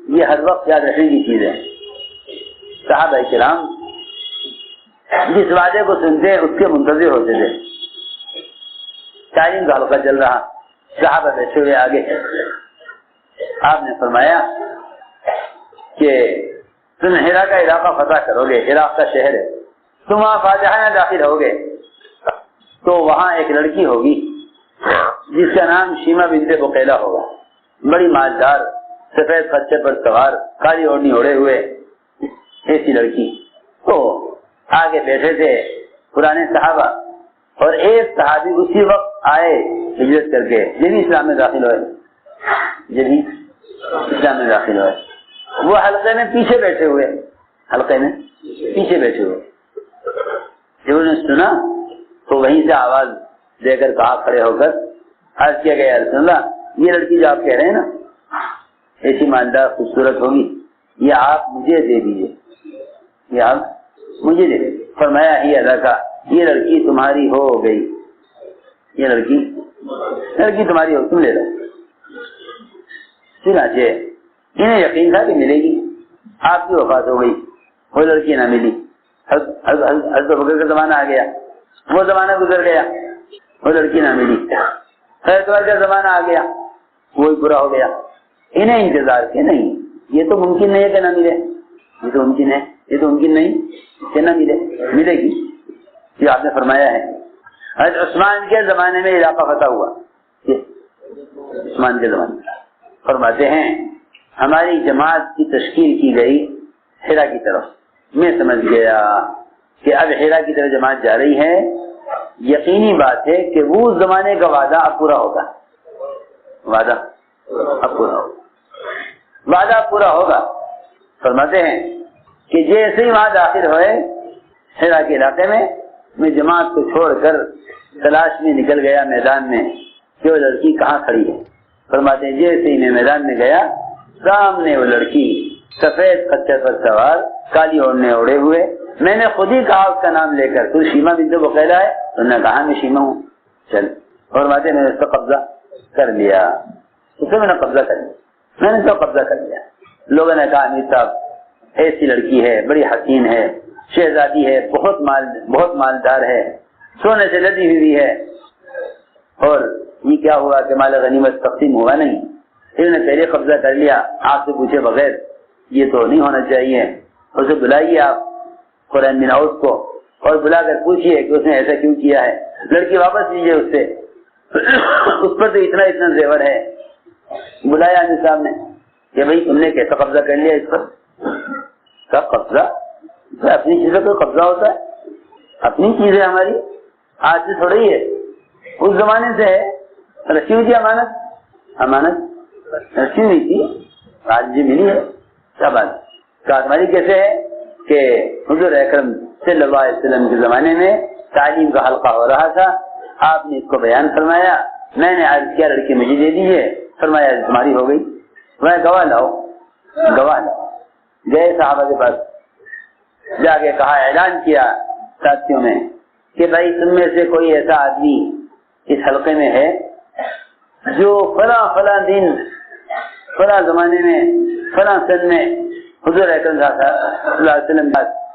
یہ ہر وقت یاد رکھنے کی چیز ہے. صحابہ کرام جس وعدے کو سنتے اس کے منتظر ہوتے تھے. تعلیم کا حلقہ چل رہا, صحابہ بیٹھے ہوئے آگے. آپ نے فرمایا کہ تم ہیرا کا علاقہ فتح کرو گے, عراق کا شہر ہے, تم وہاں فاتحہ داخل ہوگے تو وہاں ایک لڑکی ہوگی جس کا نام شیما بنت بقیلہ ہوگا. بڑی مالدار, سفید خچے پر سوار, کالی اوڑھنی اوڑے ہوئے, ایسی لڑکی. تو آگے بیٹھے تھے پرانے صحابہ, اور ایک صحابی اسی وقت آئے ہجرت کر کے, یہ بھی اسلام میں داخل ہوئے, یہ بھی اسلام میں داخل ہوئے. وہ حلقے میں پیچھے بیٹھے ہوئے, حلقے میں پیچھے بیٹھے ہوئے. جب انہوں نے سنا تو وہیں سے آواز دے کر کہا, کھڑے ہو کر عرض کیا گیا, رسول اللہ یہ لڑکی جو آپ کہہ رہے ہیں نا ایسی مالدار خوبصورت ہوگی, یہ آپ مجھے دے دیجیے, یہ آپ مجھے دے دیجیے. فرمایا ہی ادا کا, یہ لڑکی تمہاری ہو گئی, یہ لڑکی تمہاری ہو, تم لے لو. چنانچہ انہیں یقین تھا کہ ملے گی, آپ کی وفات ہو گئی, وہ لڑکی نہ ملی. حضرت بکر کا زمانہ آ گیا, وہ زمانہ گزر گیا, وہ لڑکی نہ ملی. حضرت عمر کا زمانہ آ گیا, وہی پورا ہو گیا. انہیں انتظار کہ نہیں, یہ تو ممکن نہیں ہے کہ نہ ملے, یہ تو ممکن ہے, یہ تو ممکن نہیں کہ نہ ملے, ملے گی. یہ آپ نے فرمایا ہے. حضرت عثمان کے زمانے میں علاقہ فتح ہوا, عثمان کے زمانے میں فرماتے ہیں ہماری جماعت کی تشکیل کی گئی ہیرا کی طرف. میں سمجھ گیا کہ اب ہیرا کی طرف جماعت جا رہی ہے, یقینی بات ہے کہ وہ زمانے کا وعدہ اب پورا ہوگا, وعدہ اب پورا ہوگا, وعدہ اب پورا ہوگا. فرماتے ہیں کہ جیسے ہی وہاں داخل ہوئے ہیرا کے علاقے میں جماعت کو چھوڑ کر تلاش میں نکل گیا میدان میں کہ وہ لڑکی کہاں کھڑی ہے. فرماتے ہیں جیسے ہی میں میدان میں گیا, سامنے وہ لڑکی سفید خچر پر سوار, کالی اوڑھنے اوڑے ہوئے. میں نے خود ہی کہا اس کا نام لے کر, تو شیما بنت بقیلہ ہے؟ تو نے کہا میں شیما ہوں. چل, فرماتے میں نے اس کا قبضہ کر لیا, اسے میں نے قبضہ کر لیا, میں نے اس کا قبضہ کر لیا. لوگوں نے کہا امیر صاحب ایسی لڑکی ہے, بڑی حسین ہے, شہزادی ہے, بہت مالدار ہے, سونے سے لدی ہوئی ہے, اور یہ کیا ہوا کہ مال غنیمت تقسیم ہوا نہیں, انہوں نے پہلے قبضہ کر لیا آپ سے پوچھے بغیر. یہ تو نہیں ہونا چاہیے. اسے بلائیے آپ قرآن بن عوف کو, اور بلا کر پوچھیے کہ اس نے ایسا کیوں کیا ہے. لڑکی واپس لیجیے اس سے, اس پر تو اتنا زیور ہے. بلایا امیر صاحب نے کہ بھائی تم نے کیسا قبضہ کر لیا اس پر. کب قبضہ؟ اپنی چیزوں کا قبضہ ہوتا ہے, اپنی چیزیں ہماری آج سے تھوڑی ہے, اس زمانے سے ہے. رسی ہوئی تھی امانت رسی ہوئی تھی, آج جی ملی ہے. کیا بات کہا تمہاری کیسے ہے کہ حضور اکرم صلی اللہ علیہ وسلم کے زمانے میں تعلیم کا حلقہ ہو رہا تھا, آپ نے اس کو بیان فرمایا, میں نے عرض کیا لڑکی مجھے دے دیجیے, فرمایا تمہاری ہو گئی. میں گواہ لاؤ. گئے صحابہ کے پاس, جا کے کہا, اعلان کیا ساتھیوں میں کہ بھائی تم میں سے کوئی ایسا آدمی اس حلقے میں ہے جو فلاں دن فلاں زمانے میں فلاں سن میں حضور اکرم صلی اللہ علیہ وسلم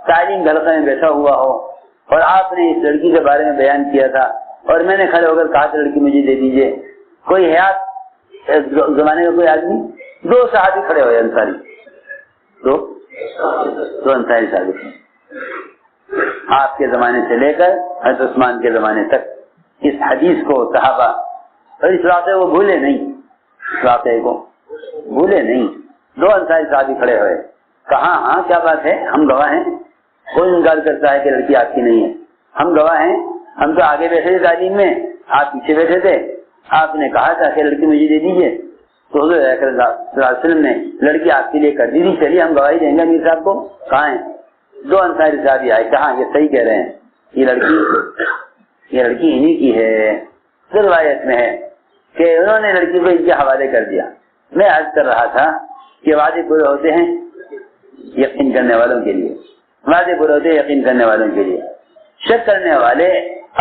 تعلیم کے حلقے میں بیٹھا ہوا ہو, اور آپ نے اس لڑکی کے بارے میں بیان کیا تھا, اور میں نے کھڑے ہو کر کہا کہ لڑکی مجھے دے دیجیے. کوئی ہے آپ زمانے کا کوئی آدمی؟ 2 صحابی کھڑے ہوئے, انصاری, دو انصاری صحابی آپ کے زمانے سے لے کر حضرت عثمان کے زمانے تک اس حدیث کو صحابہ اور اس واقعے کو بھولے نہیں, اس واقعے کو بھولے نہیں. 2 انصاری صحابی کھڑے ہوئے, کہا ہاں کیا بات ہے, ہم گواہ ہیں. کوئی انکار کرتا ہے کہ لڑکی آپ کی نہیں ہے, ہم گواہ ہیں, ہم تو آگے بیٹھے تھے تعلیم میں, آپ پیچھے بیٹھے تھے, آپ نے کہا تھا کہ لڑکی مجھے دے دیجیے, تو حضور اکرم صلی اللہ علیہ وسلم نے لڑکی آپ کے لیے کر دی تھی, چلیے ہم گواہی دیں گے امیر صاحب کو. کہاں ہیں 2 انصاری صحابی آئے, کہاں یہ صحیح کہہ رہے ہیں, یہ لڑکی انہی کی ہے. روایت میں ہے کہ انہوں نے لڑکی کو ان کے حوالے کر دیا. میں عرض کر رہا تھا کہ وعدے پورے ہوتے ہیں یقین کرنے والوں کے لیے, وعدے پورے ہوتے ہیں یقین کرنے والوں کے لیے. شک کرنے والے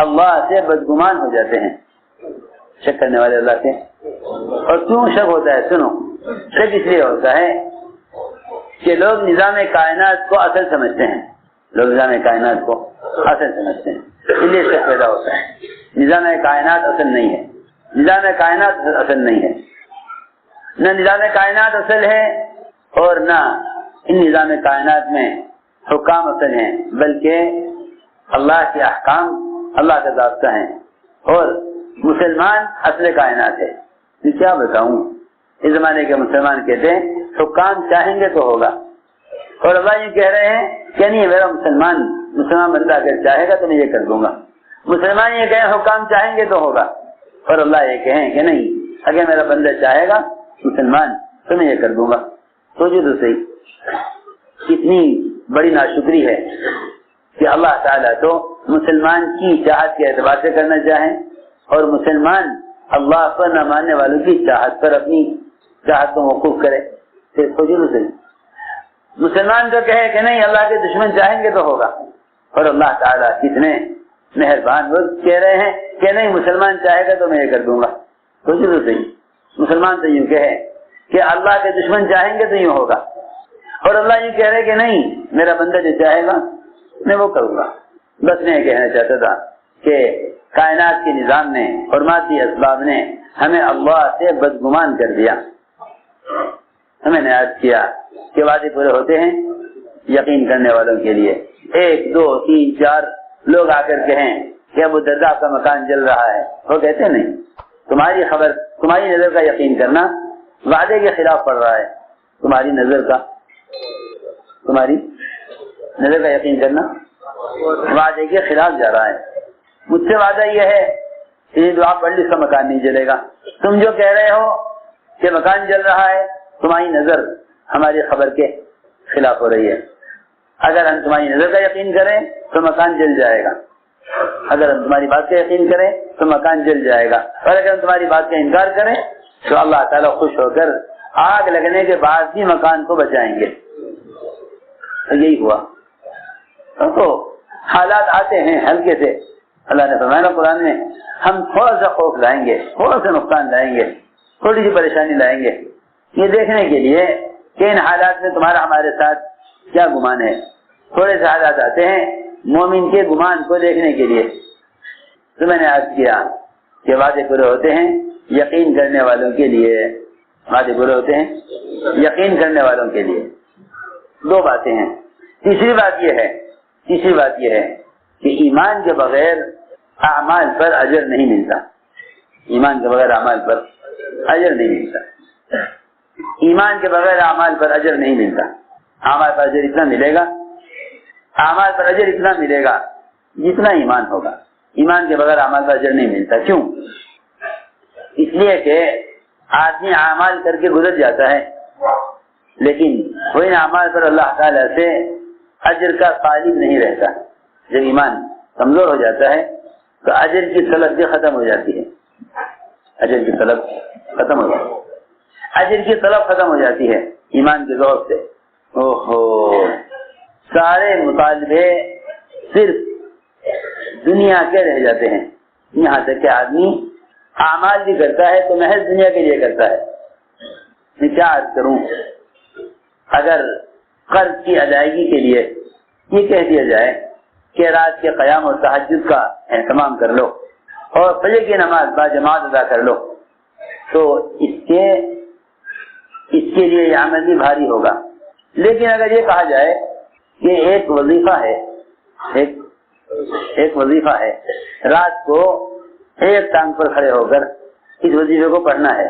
اللہ سے بدگمان ہو جاتے ہیں, شک کرنے والے اللہ سے. اور کیوں شک ہوتا ہے؟ سنو, شک اس لیے ہوتا ہے کہ لوگ نظام کائنات کو اصل سمجھتے ہیں، لوگ نظام کائنات کو اصل سمجھتے ہیں، اس لیے شک پیدا ہوتا ہے۔ نظام کائنات اصل نہیں ہے، نظام کائنات اصل نہیں ہے، نہ نظام کائنات اصل ہے اور نہ ان نظام کائنات میں حکام اصل ہیں، بلکہ اللہ کے احکام اللہ کا ضابطہ ہیں، اور مسلمان اصل کائنات ہے۔ کیا بتاؤں، اس زمانے کے مسلمان کہتے ہیں حکام چاہیں گے تو ہوگا، اور اللہ یہ کہہ رہے ہیں کہ نہیں، میرا مسلمان بندہ اگر چاہے گا تو میں یہ کر دوں گا۔ مسلمان یہ کہیں حکام چاہیں گے تو ہوگا، اور اللہ یہ کہیں کہ نہیں، اگر میرا بندہ چاہے گا مسلمان تو میں یہ کر دوں گا۔ سوچو تو صحیح، کتنی بڑی ناشکری ہے کہ اللہ تعالیٰ تو مسلمان کی چاہت کے اعتبار سے کرنا چاہیں، اور مسلمان اللہ پر نہ ماننے والوں کی چاہت پر اپنی چاہت کو موقوف کرے۔ پھر سوچو تو صحیح، مسلمان تو کہے کہ نہیں، اللہ کے دشمن چاہیں گے تو ہوگا، اور اللہ تعالیٰ کتنے مہربان، وہ کہہ رہے ہیں کہ نہیں، مسلمان چاہے گا تو میں یہ کر دوں گا۔ سوچو تو صحیح، مسلمان تو یوں کہے کہ اللہ کے دشمن چاہیں گے تو یوں ہوگا، اور اللہ یہ کہہ رہے کہ نہیں، میرا بندہ جو چاہے گا میں وہ کروں گا۔ بس میں یہ کہنا چاہتا تھا کہ کائنات کے نظام نے اور مادی اسباب نے ہمیں اللہ سے بدگمان کر دیا۔ ہمیں نے عرض کیا کہ وعدے پورے ہوتے ہیں یقین کرنے والوں کے لیے۔ 1 2 3 4 لوگ آ کر کہیں کہ ابو الدرداء کا مکان جل رہا ہے، وہ کہتے نہیں، تمہاری خبر، تمہاری نظر کا یقین کرنا وعدے کے خلاف پڑ رہا ہے، تمہاری نظر کا یقین کرنا وعدے کے خلاف جا رہا ہے۔ مجھ سے وعدہ یہ ہے کہ دعا پڑھ لی، اس کا مکان نہیں جلے گا۔ تم جو کہہ رہے ہو کہ مکان جل رہا ہے، تمہاری نظر ہماری خبر کے خلاف ہو رہی ہے۔ اگر ہم تمہاری نظر کا یقین کریں تو مکان جل جائے گا، اگر ہم تمہاری بات کا یقین کریں تو مکان جل جائے گا، اور اگر ہم تمہاری بات کا انکار کریں تو اللہ تعالیٰ خوش ہو کر آگ لگنے کے بعد بھی مکان کو بچائیں گے۔ تو یہی ہوا۔ تو حالات آتے ہیں ہلکے سے، اللہ نے فرمایا قرآن میں، ہم تھوڑا سا خوف لائیں گے، تھوڑا سا نقصان لائیں گے، تھوڑی سی پریشانی لائیں گے، یہ دیکھنے کے لیے کہ ان حالات میں تمہارا ہمارے ساتھ کیا گمان ہے۔ تھوڑے سے حالات آتے ہیں مومن کے گمان کو دیکھنے کے لیے۔ تو میں نے عرض کیا کہ وعدے پورے ہوتے ہیں یقین کرنے والوں کے لیے، وعدے پورے ہوتے ہیں یقین کرنے والوں کے لیے۔ 2 باتیں ہیں۔ تیسری بات یہ ہے کہ ایمان کے بغیر اعمال پر اجر نہیں ملتا، ایمان کے بغیر اعمال پر اجر نہیں ملتا، ایمان کے بغیر اعمال پر اجر نہیں ملتا۔ اعمال پر اجر اتنا ملے گا، اعمال پر اجر اتنا ملے گا جتنا ایمان ہوگا، ایمان کے بغیر اعمال پر اجر نہیں ملتا۔ کیوں؟ اس لیے کہ آدمی اعمال کر کے گزر جاتا ہے، لیکن وہ ان اعمال پر اللہ تعالیٰ سے اجر کا طالب نہیں رہتا۔ جب ایمان کمزور ہو جاتا ہے تو اجر کی طلب بھی ختم ہو جاتی ہے، اجر کی طلب ختم ہو جاتی ہے، اجر کی طلب ختم ہو جاتی ہے ایمان کے ذوق سے۔ سارے مطالبے صرف دنیا کے رہ جاتے ہیں، یہاں تک کہ آدمی اعمال بھی کرتا ہے تو محض دنیا کے لیے کرتا ہے۔ میں کیا عرض کروں، اگر قرض کی ادائیگی کے لیے یہ کہہ دیا جائے کہ رات کے قیام اور تہجد کا اہتمام کر لو اور فجر کی نماز باجماعت ادا کر لو، تو اس کے لیے یہ عمل بھی بھاری ہوگا۔ لیکن اگر یہ کہا جائے کہ ایک وظیفہ ہے، رات کو ایک ٹانگ پر کھڑے ہو کر اس وظیفے کو پڑھنا ہے،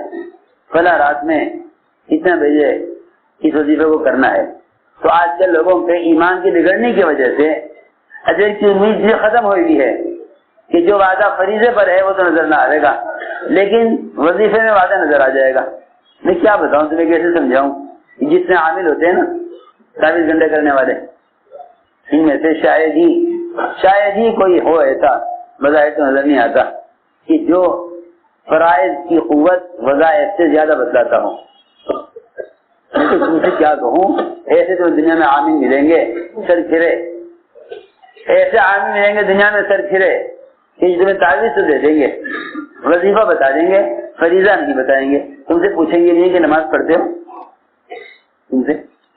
فلاں رات میں اتنے بجے اس وظیفے کو کرنا ہے، تو آج کل لوگوں کے ایمان کی بگڑنے کی وجہ سے اجر کی امید یہ ختم ہوئی بھی ہے کہ جو وعدہ فریضے پر ہے وہ تو نظر نہ آئے گا، لیکن وظیفے میں وعدہ نظر آ جائے گا۔ میں کیا بتاؤں تمہیں، کیسے سمجھاؤں؟ جتنے عامل ہوتے ہیں نا 24 گھنٹے کرنے والے، ان میں سے شاید ہی کوئی ہو ایسا، بظاہر تو نظر نہیں آتا، کہ جو فرائض کی قوت وظائف سے زیادہ بتلاتا ہوں۔ میں تو تم سے کیا کہوں، ایسے تو دنیا میں عامل ملیں گے سر کھرے، ایسے عامل ملیں گے دنیا میں سر کھرے کہ تمہیں تعویذ تو دے دیں گے، وظیفہ بتا دیں گے، فریضہ نہیں بتائیں گے، تم سے پوچھیں گے نہیں کہ نماز پڑھتے ہو، تم سے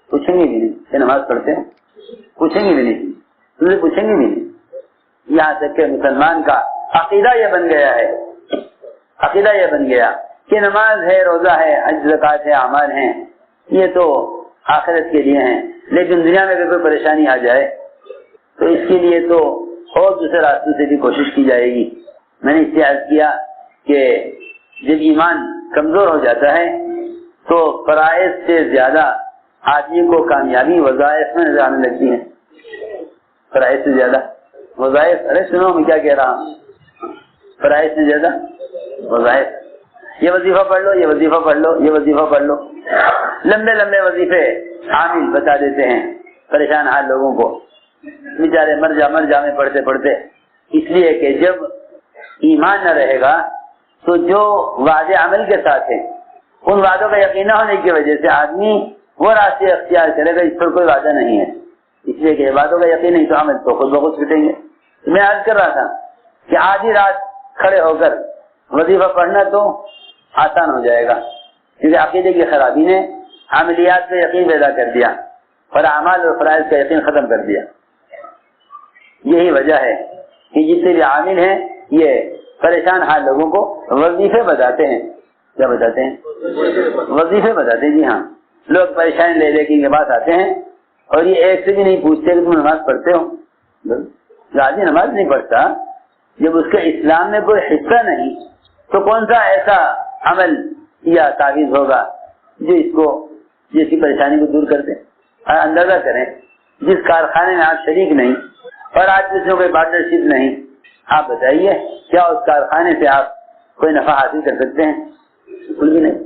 پوچھیں گے بھی نہیں کہ نماز پڑھتے ہیں، پوچھیں گے بھی نہیں، تم سے پوچھیں گے بھی نہیں. یہاں تک کہ مسلمان کا عقیدہ یہ بن گیا ہے، عقیدہ یہ بن گیا کہ نماز ہے، روزہ ہے، حج زکات ہے، اعمال ہیں، یہ تو آخرت کے لیے ہیں، لیکن دنیا میں اگر کوئی پریشانی آ جائے تو اس کے لیے تو اور دوسرے راستوں سے بھی کوشش کی جائے گی. میں نے اس سے عرض کیا کہ جب ایمان کمزور ہو جاتا ہے تو فرائض سے زیادہ آدمی کو کامیابی وظائف میں نظر آنے لگتی ہیں. فرائض سے زیادہ وظائف، ارے سنو میں کیا کہہ رہا ہوں، فرائض سے زیادہ وظائف. یہ وظیفہ پڑھ لو، یہ وظیفہ پڑھ لو، یہ وظیفہ پڑھ لو، لمبے لمبے وظیفے عامل بتا دیتے ہیں پریشان حال لوگوں کو، بیچارے مر جا میں پڑھتے پڑھتے. اس لیے کہ جب ایمان نہ رہے گا تو جو وعدے عمل کے ساتھ ہیں ان وعدوں کا یقین نہ ہونے کی وجہ سے آدمی وہ راستے اختیار کرے گا اس پر کوئی وعدہ نہیں ہے. اس لیے کہ وعدوں کا یقین نہیں تو عمل تو خود بخود چھوٹیں گے. میں عرض کر رہا تھا کہ آدھی رات کھڑے ہو کر وظیفہ پڑھنا تو آسان ہو جائے گا، کیونکہ عقیدے کی خرابی نے عملیات کا یقین پیدا کر دیا اور اعمال اور فرائض کا یقین ختم کر دیا. یہی وجہ ہے کہ جتنے بھی عامل ہیں یہ پریشان حال لوگوں کو وظیفے بتاتے ہیں. کیا بتاتے ہیں؟ وظیفے بتاتے ہیں. جی ہاں، لوگ پریشانی لے کے ان کے پاس آتے ہیں اور یہ ایک سے بھی نہیں پوچھتے کہ تم نماز پڑھتے ہو. جو آدمی نماز نہیں پڑھتا، جب اس کے اسلام میں کوئی حصہ نہیں تو کون سا ایسا عمل یا تعویذ ہوگا جو اس کو جس کی پریشانی کو دور کر دے. اندازہ کریں، جس کارخانے میں آپ شریک نہیں اور آج کسی کوئی پارٹنرشپ نہیں، آپ بتائیے کیا اس کارخانے سے آپ کوئی نفع حاصل کر سکتے ہیں؟ بالکل بھی نہیں.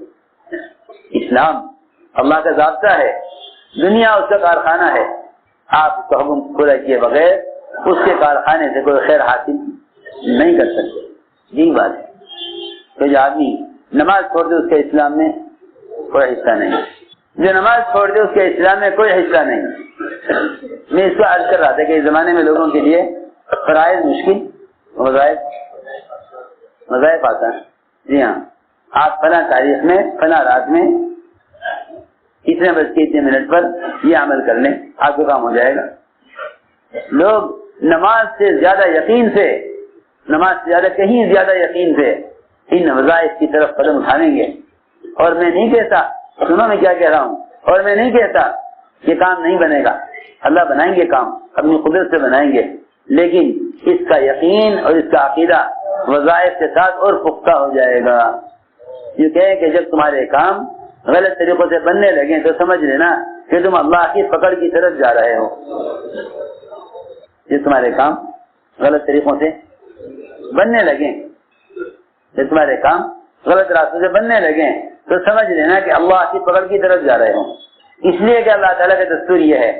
اسلام اللہ کا ضابطہ ہے، دنیا اس کا کارخانہ ہے. آپ اس کا حکم پورا کیے بغیر اس کے کارخانے سے کوئی خیر حاصل نہیں کر سکتے. یہی بات ہے. تو جو آدمی نماز چھوڑ دے اس کے اسلام میں کوئی حصہ نہیں، جو نماز چھوڑ دے اس کے اسلام میں کوئی حصہ نہیں. میں اس کو عرض کر رہا تھا کہ اس زمانے میں لوگوں کے لیے فرائض مشکل، وظائف آسان. جی ہاں، آپ فلاں تاریخ میں فلاں رات میں اتنے بج کے اتنے منٹ پر یہ عمل کر لیں، آپ کا کام ہو جائے گا. لوگ نماز سے زیادہ یقین سے، نماز سے زیادہ کہیں زیادہ یقین سے ان وظائف کی طرف قدم اٹھائیں گے. اور میں نہیں کہتا، سنو میں کیا کہہ رہا ہوں، اور میں نہیں کہتا یہ کام نہیں بنے گا. اللہ بنائیں گے کام، اپنی قدرت سے بنائیں گے، لیکن اس کا یقین اور اس کا عقیدہ وظائف کے ساتھ اور پختہ ہو جائے گا. یہ کہے کہ جب تمہارے کام غلط طریقوں سے بننے لگیں تو سمجھ لینا کہ تم اللہ کی پکڑ کی طرف جا رہے ہو. جب تمہارے کام غلط طریقوں سے بننے لگیں، جب تمہارے کام غلط راستوں سے بننے لگیں تو سمجھ لینا کہ اللہ کی پکڑ کی طرف جا رہے ہو. اس لیے کہ اللہ تعالیٰ کا دستور یہ ہے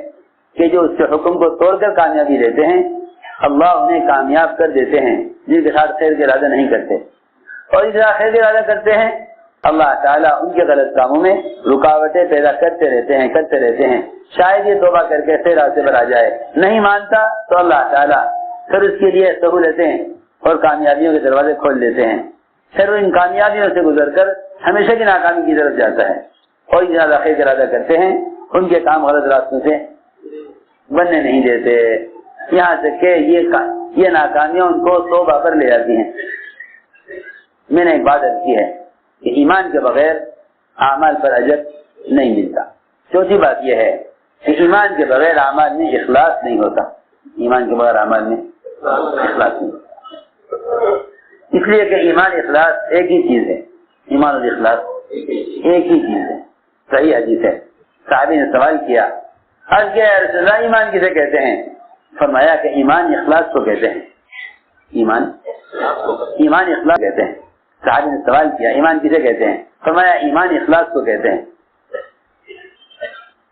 کہ جو اس کے حکم کو توڑ کر کامیابی دیتے ہیں اللہ انہیں کامیاب کر دیتے ہیں، جن کے ساتھ خیر کا ارادہ نہیں کرتے. اور اس طرح خیر کا ارادہ کرتے ہیں اللہ تعالیٰ ان کے غلط کاموں میں رکاوٹیں پیدا کرتے رہتے ہیں. شاید یہ توبہ کر کے صحیح راستے پر آ جائے، نہیں مانتا تو اللہ تعالیٰ پھر اس کے لیے سہولتیں اور کامیابیوں کے دروازے کھول دیتے ہیں. پھر وہ ان کامیابیوں سے گزر کر ہمیشہ کی ناکامی کی طرف جاتا ہے. اور زیادہ خیر کا ارادہ کرتے ہیں ان کے کام غلط راستوں سے بننے نہیں دیتے، یہاں تک کہ یہ ناکامیاں ان کو توبہ پر لے جاتی ہیں. میں نے ایک بات عرض کی ہے کہ ایمان کے بغیر اعمال پر اجر نہیں ملتا. چوتھی بات یہ ہے کہ ایمان کے بغیر اعمال میں اخلاص نہیں ہوتا. ایمان کے بغیر اعمال میں اخلاص نہیں ہوتا. اس لیے کہ ایمان اخلاص ایک ہی چیز ہے. ایمان اور اخلاص ایک ہی چیز ہے. صحیح حدیث ہے. صحابی نے سوال کیا، عرض کیا یا رسول اللہ ایمان کسے کہتے ہیں؟ فرمایا کہ ایمان اخلاص کو کہتے ہیں. ایمان اخلاص کہتے ہیں. صحابی نے سوال کیا ایمان کسے کہتے ہیں؟ فرمایا ایمان اخلاص کو کہتے ہیں.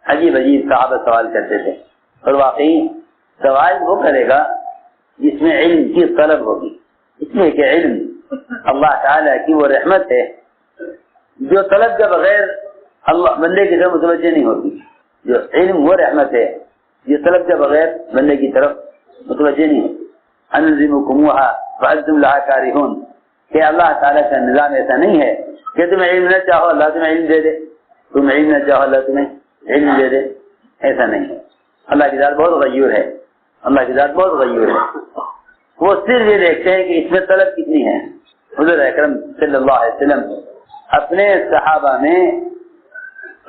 عجیب صحابہ سوال کرتے تھے، اور واقعی سوال وہ کرے گا جس میں علم کی طلب ہوگی. اس لیے کہ علم اللہ تعالیٰ کی وہ رحمت ہے جو طلب کے بغیر اللہ بندے کی طرف متوجہ نہیں ہوتی. جو علم وہ رحمت ہے جو طلب کے بغیر بندے کی طرف متوجہ نہیں ہوتی. انزمکموها فانتم لها کارہون، کہ اللہ تعالیٰ کا نظام ایسا نہیں ہے کہ تمہیں علم نہ چاہو اللہ تمہیں علم دے دے، تم علم نہ چاہو اللہ تمہیں علم دے دے. ایسا نہیں ہے. اللہ کی ذات بہت غیور ہے, اللہ کی ذات بہت غیور ہے. وہ صرف یہ دیکھتے ہیں کہ اس میں طلب کتنی ہے. حضور اکرم صلی اللہ علیہ وسلم اپنے صحابہ میں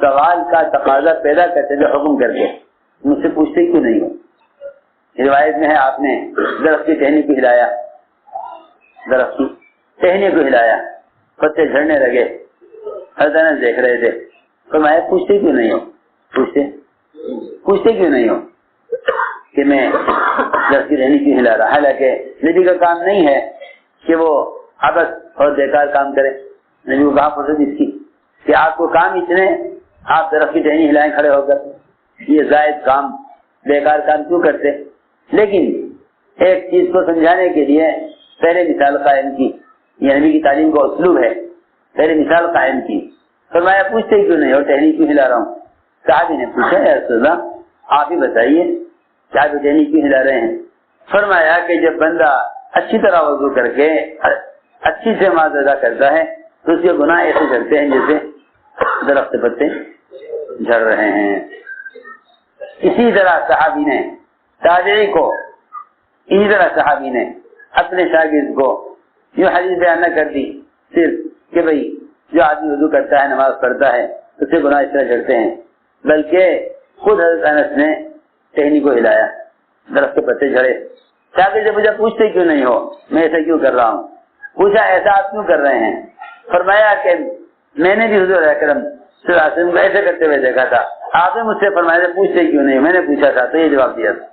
سوال کا تقاضا پیدا کرتے تھے حکم کر کے, مجھ سے پوچھتے کیوں نہیں ہو. روایت میں ہے آپ نے درخت کی ٹہنی کو ہلایا, درخت کی ٹہنی کو ہلایا, پتے جھڑنے لگے, حضرت دیکھ رہے تھے, تو میں پوچھتے کیوں نہیں ہو, پوچھتے کیوں نہیں ہو کہ میں درخت کی ٹہنی کیوں ہلا رہا. حالانکہ نبی کا کام نہیں ہے کہ وہ عبث اور بیکار کام کرے. نبی کو کہا فرصت اس کی کہ آپ کو کام اتنے, آپ درخت کی ٹہنی ہلائیں کھڑے ہو کر, یہ زائد کام بیکار کام کیوں کرتے. لیکن ایک چیز کو سمجھانے کے لیے پہلے مثال قائم کی, یہ نبی کی تعلیم کا اسلوب ہے, پہلے مثال قائم کی. فرمایا پوچھتے کیوں نہیں ہو, ٹہنی کیوں ہلا رہا ہوں. صحابی نے پوچھا یا رسول اللہ آپ ہی بتائیے کیا ٹہنی کیوں ہلا رہے ہیں. فرمایا کہ جب بندہ اچھی طرح وضو کر کے اچھی سے نماز ادا کرتا ہے تو اس کے گناہ ایسے جھڑتے ہیں جیسے درخت پتے جھڑ رہے ہیں. اسی طرح صحابی نے تابعی کو, اسی طرح صحابی نے اپنے شاگرد کو یہ حدیث بیان نہ کر دی صرف کہ بھئی جو آدمی وضو کرتا ہے نماز پڑھتا ہے اس سے گناہ اس طرح جھڑتے ہیں, بلکہ خود حضرت انس نے ٹہنی کو ہلایا, درخت کے پتے جھڑے. شاگرد سے مجھے پوچھتے کیوں نہیں ہو, میں ایسا کیوں کر رہا ہوں. پوچھا ایسا آپ کیوں کر رہے ہیں. فرمایا کہ میں نے بھی حضور اکرم صلی اللہ علیہ وسلم کو ایسے کرتے ہوئے دیکھا تھا, آپ نے مجھ سے فرمایا پوچھتے کیوں نہیں, میں نے پوچھا تھا تو یہ جواب دیا تھا.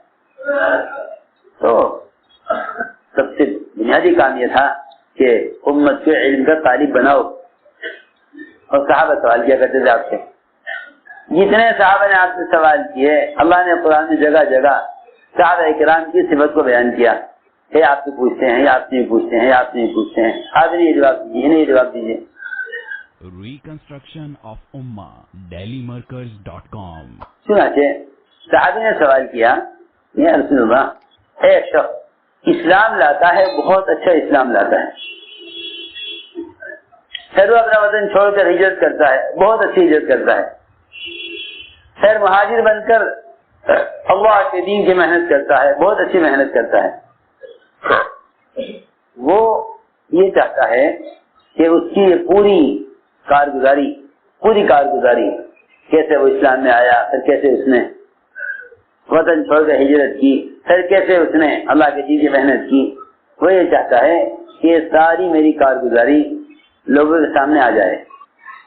تو سب سے بنیادی کام یہ تھا کہ امت کے علم کا طالب بناؤ. اور صحابہ سوال کیا کرتے تھے آپ سے, جتنے صحابہ نے آپ سے سوال کیے اللہ نے قرآن میں جگہ جگہ صحابہ کرام کی صفت کو بیان کیا. یہ آپ سے پوچھتے ہیں, یہ آپ سے پوچھتے ہیں, یہ آپ سے پوچھتے ہیں, آپ نے یہ جواب دیجیے, انہیں یہ جواب دیجیے. Reconstruction of Ummah, dailymarkers.com. چنانچہ صحابی نے سوال کیا یا رسول اللہ ایک شخص اسلام لاتا ہے, بہت اچھا اسلام لاتا ہے, پھر وہ اپنا وطن چھوڑ کر ہجرت کرتا ہے, بہت اچھی ہجرت کرتا ہے, پھر مہاجر بن کر اللہ کے دین کی محنت کرتا ہے, بہت اچھی محنت کرتا ہے. وہ یہ چاہتا ہے کہ اس کی پوری کارگزاری کیسے وہ اسلام میں آیا, پھر کیسے اس نے وطن چھوڑ کر ہجرت کی, پھر کیسے اس نے اللہ کے دین کی محنت کی. وہ یہ چاہتا ہے کہ ساری میری کارگزاری لوگوں کے سامنے آ جائے,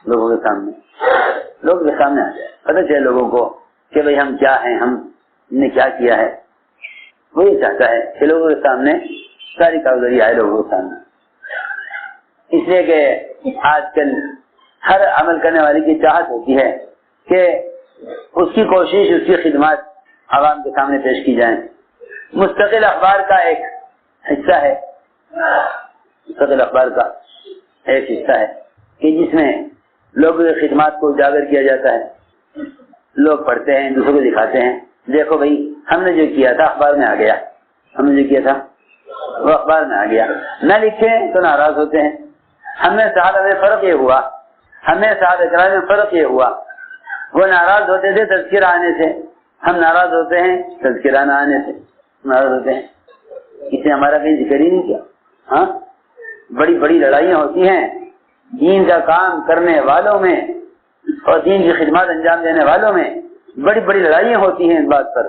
لوگوں کے سامنے آ جائے, پتہ چلے لوگوں کو کہ بھئی ہم کیا ہیں, ہم نے کیا کیا ہے. وہ یہ چاہتا ہے کہ لوگوں کے سامنے ساری کارگزاری آئے لوگوں کے سامنے. اس لیے کہ آج کل ہر عمل کرنے والے کی چاہت ہوتی ہے کہ اس کی کوشش, اس کی خدمات عوام کے سامنے پیش کی جائیں. مستقل اخبار کا ایک حصہ ہے, مستقل اخبار کا ایک حصہ ہے کہ جس میں لوگوں کی خدمات کو اجاگر کیا جاتا ہے. لوگ پڑھتے ہیں, دوسروں کو دکھاتے ہیں, دیکھو بھئی ہم نے جو کیا تھا اخبار میں آ گیا, ہم نے جو کیا تھا وہ اخبار میں آ گیا. نہ لکھیں تو ناراض ہوتے ہیں. ہمیں صحابہ میں فرق یہ ہوا, ہمیں صحابہ کرام میں فرق یہ ہوا, وہ ناراض ہوتے تھے تذکرہ آنے سے, ہم ناراض ہوتے ہیں تذکرہ نہ آنے سے ناراض ہوتے ہیں. اس نے ہمارا کہیں ذکر ہی نہیں کیا. ہاں, بڑی بڑی لڑائیاں ہوتی ہیں دین کا کام کرنے والوں میں اور دین کی خدمات انجام دینے والوں میں, بڑی بڑی لڑائیاں ہوتی ہیں اس بات پر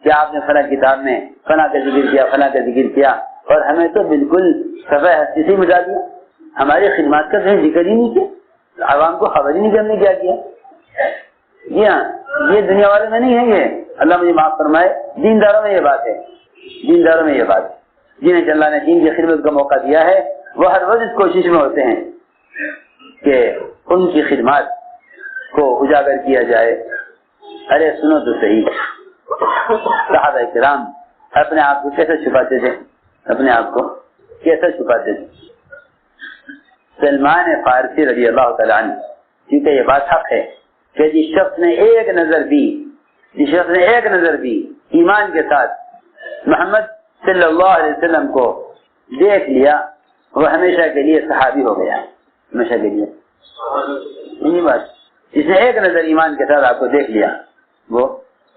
کہ آپ نے فلاں کتاب میں فلاں کا ذکر کیا, فلاں کا ذکر کیا, اور ہمیں تو بالکل صفحہ ہستی سے مٹا دیا, ہماری خدمات کا کہیں ذکر ہی نہیں کیا, عوام کو خبر ہی نہیں کہ ہم نے کیا کیا. جی ہاں, یہ دنیا والے میں نہیں ہے, یہ اللہ مجھے معاف فرمائے, دینداروں میں یہ بات ہے, دینداروں میں یہ بات ہے. جنہیں اللہ نے دین کی خدمت کا موقع دیا ہے وہ ہر روز اس کوشش میں ہوتے ہیں کہ ان کی خدمات کو اجاگر کیا جائے. ارے سنو تو صحیح, صحابہ کرام اپنے آپ کو کیسے چھپاتے تھے, اپنے آپ کو کیسے چھپاتے تھے. سلمان فارسی رضی اللہ تعالیٰ عنہ, کیونکہ یہ بات حق ہے کہ جس شخص نے ایک نظر دی ایمان کے ساتھ محمد صلی اللہ علیہ وسلم کو دیکھ لیا, وہ ہمیشہ کے لیے صحابی ہو گیا, ہمیشہ کے لیے. یہی بات, جس نے ایک نظر ایمان کے ساتھ آپ کو دیکھ لیا وہ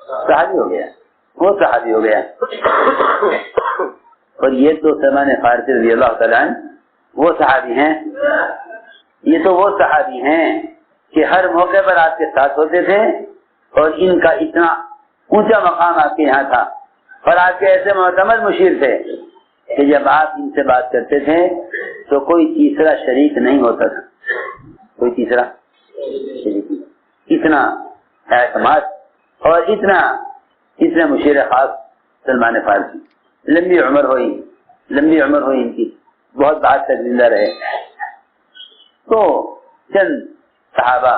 صحابی ہو گیا، وہ صحابی ہو گیا۔ اور یہ تو سلمان فارسی رضی اللہ تعالیٰ عنہ وہ صحابی ہیں، یہ تو وہ صحابی ہیں کہ ہر موقع پر آپ کے ساتھ ہوتے تھے، اور ان کا اتنا اونچا مقام آپ کے یہاں تھا، اور آپ کے ایسے معتمد مشیر تھے کہ جب آپ ان سے بات کرتے تھے تو کوئی تیسرا شریک نہیں ہوتا تھا، کوئی تیسرا شریک نہیں۔ اتنا اعتماد اور اتنا مشیر خاص سلمان فارسی، لمبی عمر ہوئی ان کی، بہت بات تک زندہ رہے۔ تو چند صحابہ،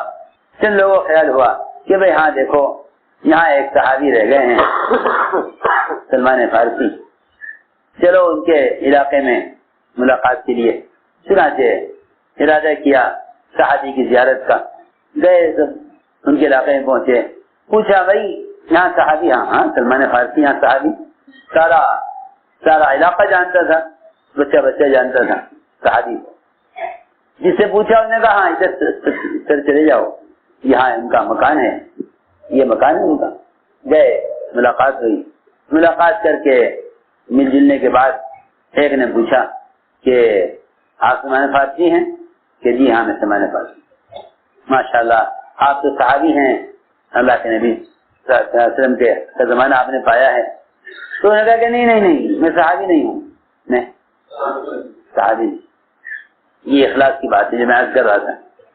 چند لوگوں کو خیال ہوا کہ بھئی ہاں دیکھو یہاں ایک صحابی رہ گئے ہیں سلمان فارسی، چلو ان کے علاقے میں ملاقات کے لیے، چنانچہ ارادہ کیا صحابی کی زیارت کا، گئے سب ان کے علاقے میں پہنچے، پوچھا بھائی یہاں صحابی؟ ہاں سلمان فارسی یہاں صحابی، سارا علاقہ جانتا تھا، بچہ جانتا تھا صحابی کو۔ جس سے پوچھا انہوں نے کہا ہاں ادھر چلے جاؤ، یہاں ان کا مکان ہے، یہ مکان ہے ان کا۔ گئے، ملاقات ہوئی، ملاقات کر کے مل جلنے کے بعد ایک نے پوچھا کہ آپ سلمان فارسی ہیں؟ کہ جی ہاں میں سلمان فارسی۔ ماشاءاللہ آپ تو صحابی ہیں، اللہ کے نبی صلی اللہ علیہ وسلم کا زمانہ آپ نے پایا ہے۔ تو انہوں نے کہا کہ نہیں میں صحابی نہیں ہوں، میں صحابی نہیں۔ یہ اخلاص کی بات ہے جو میں عرض کر رہا تھا،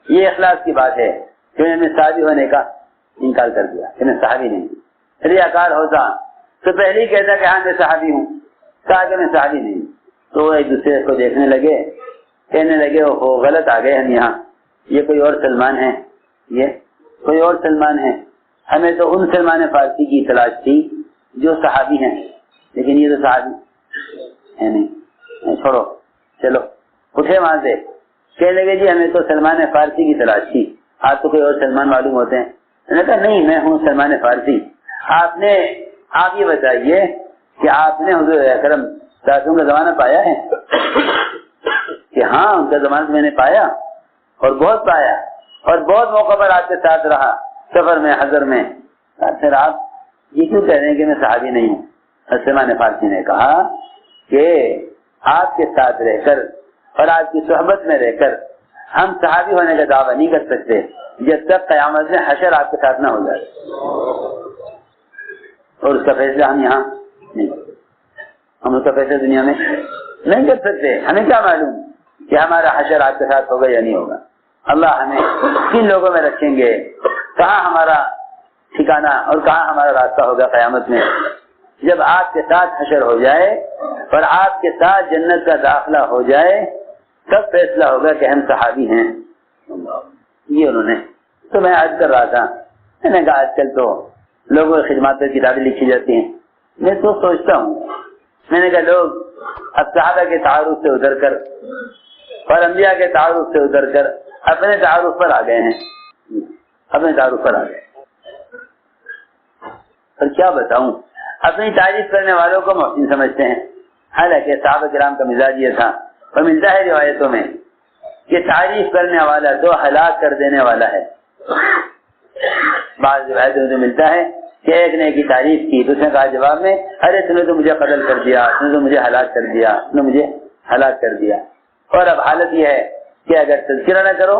یہ اخلاص کی بات ہے کہ انہوں نے صحابی ہونے کا انکار کر دیا کہ میں صحابی نہیں ہوں۔ ریاکار ہوتا تو پہلے ہی کہتا کہ ہاں میں صحابی ہوں، کہا کہ میں صحابی نہیں ہوں۔ تو وہ ایک دوسرے کو دیکھنے لگے، کہنے لگے وہ غلط آ گئے ہم یہاں، یہ کوئی اور سلمان ہے، یہ کوئی اور سلمان ہے، ہمیں تو ان سلمان فارسی کی تلاش تھی جو صحابی ہیں، لیکن یہ تو صحابی ہے نہیں، چھوڑو چلو اٹھے وہاں سے، کہنے لگے جی ہمیں تو سلمان فارسی کی تلاش تھی، آپ تو کوئی اور سلمان معلوم ہوتے ہیں۔ میں نے کہا نہیں میں ہوں سلمان فارسی۔ آپ یہ بتائیے کہ آپ نے حضور اکرم صلی اللہ علیہ وسلم کا زمانہ پایا ہے؟ کہ ہاں ان کا زمانہ میں نے پایا، اور بہت پایا، اور بہت موقع پر آپ کے ساتھ رہا، سفر میں حضر میں۔ پھر آپ یہ کیوں کہہ رہے ہیں کہ میں صحابی نہیں ہوں؟ سلمان فارسی نے کہا کہ آپ کے ساتھ رہ کر اور آپ کی صحبت میں رہ کر ہم صحابی ہونے کا دعویٰ نہیں کر سکتے جب تک قیامت میں حشر آپ کے ساتھ نہ ہو جائے، اور اس کا فیصلہ ہم یہاں نہیں، ہم اس کا فیصلہ دنیا میں نہیں کر سکتے۔ ہمیں کیا معلوم کہ ہمارا حشر آپ کے ساتھ ہوگا یا نہیں ہوگا؟ اللہ ہمیں کن لوگوں میں رکھیں گے، کہاں ہمارا ٹھکانہ اور کہاں ہمارا راستہ ہوگا قیامت میں، جب آپ کے ساتھ حشر ہو جائے اور آپ کے ساتھ جنت کا داخلہ ہو جائے تب فیصلہ ہوگا کہ ہم صحابی ہیں۔ یہ انہوں نے، تو میں عرض کر رہا تھا، میں نے کہا آج کل تو لوگوں کی خدمات پر کتابیں لکھی جاتی ہیں، میں تو سوچتا ہوں، میں نے کہا لوگ اب صحابہ کے تعارف سے اتر کر اور انبیاء کے تعارف سے اتر کر اپنے تعارف پر آ گئے ہیں، اپنے تعارف پر آ گئے۔ اور کیا بتاؤں، اپنی تعریف کرنے والوں کو محسن سمجھتے ہیں، حالانکہ صحابہ کرام کا مزاج یہ تھا، اور ملتا ہے روایتوں میں کہ تعریف کرنے والا تو ہلاک کر دینے والا ہے۔ بعض روایتوں میں ملتا ہے کہ ایک نے کی تعریف کی تو اس نے کہا جواب میں ارے تم نے تو مجھے قتل کر دیا، تم نے تو مجھے ہلاک کر دیا، تم نے مجھے ہلاک کر دیا۔ اور اب حالت یہ ہے کہ اگر تذکرہ نہ کرو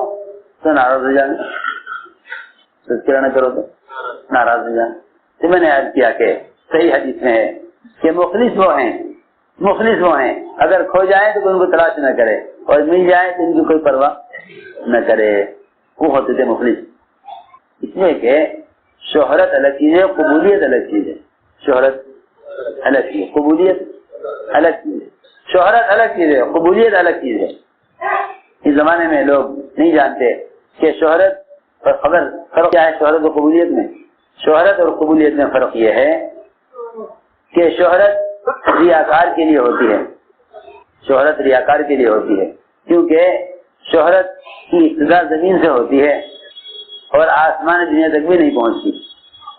تو ناراض ہو جانا، تذکرہ نہ کرو تو ناراض ہو جانا۔ تو میں نے عرض کیا کہ صحیح حدیث میں ہے کہ مخلص وہ ہیں اگر کھو جائیں تو ان کو تلاش نہ کرے، اور مل جائیں تو ان کی کوئی پرواہ نہ کرے، وہ ہوتے تھے مخلص۔ اس لیے کہ شہرت الگ چیز ہے، قبولیت الگ چیز ہے، شہرت الگ چیز ہے، قبولیت الگ چیز ہے، شہرت الگ چیز ہے، قبولیت الگ چیز ہے۔ اس زمانے میں لوگ نہیں جانتے کہ شہرت اور خبر فرق کیا ہے۔ شہرت اور قبولیت میں، شہرت اور قبولیت میں فرق یہ ہے کہ شہرت ریاکار کے لیے ہوتی ہے، شہرت ریاکار کے لیے ہوتی ہے، کیونکہ شہرت کی ابتدا زمین سے ہوتی ہے اور آسمان دنیا تک بھی نہیں پہنچتی،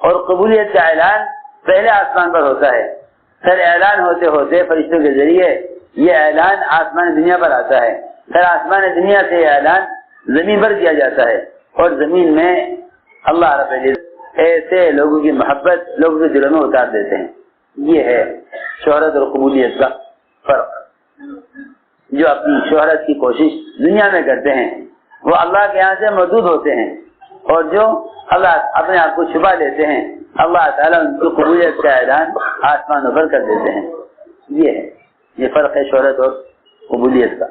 اور قبولیت کا اعلان پہلے آسمان پر ہوتا ہے، پھر اعلان ہوتے ہوتے فرشتوں کے ذریعے یہ اعلان آسمان دنیا پر آتا ہے، پھر آسمان دنیا سے یہ اعلان زمین پر کیا جاتا ہے، اور زمین میں اللہ رب العزت ایسے لوگوں کی محبت لوگوں کے دلوں میں اتار دیتے ہیں. یہ ہے شہرت اور قبولیت کا فرق. جو اپنی شہرت کی کوشش دنیا میں کرتے ہیں وہ اللہ کے یہاں سے مردود ہوتے ہیں, اور جو اللہ اپنے آپ کو چھپا لیتے ہیں اللہ تعالیٰ ان کی قبولیت کا اعلان آسمانوں پر کر دیتے ہیں. یہ فرق ہے شہرت اور قبولیت کا.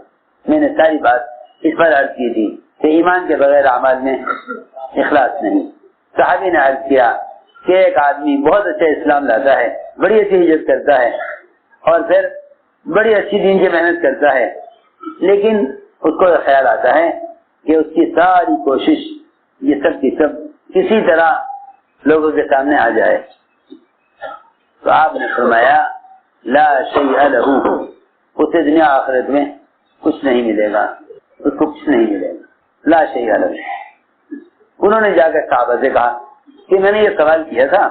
میں نے ساری بات اس پر عرض کی تھی کہ ایمان کے بغیر اعمال میں اخلاص نہیں. صحابی نے عرض کیا کہ ایک آدمی بہت اچھا اسلام لاتا ہے, بڑی اچھی ہجرت کرتا ہے, اور پھر بڑی اچھی دین کی محنت کرتا ہے, لیکن اس کو خیال آتا ہے کہ اس کی ساری کوشش یہ سب کی سب کسی طرح لوگوں کے سامنے آ جائے. تو آپ نے فرمایا لا شیء لہ, اسے دنیا آخرت میں کچھ نہیں ملے گا, اس کو کچھ نہیں ملے گا. لا شیء لہ. انہوں نے جا کر صحابہ سے کہا کہ میں نے یہ سوال کیا تھا,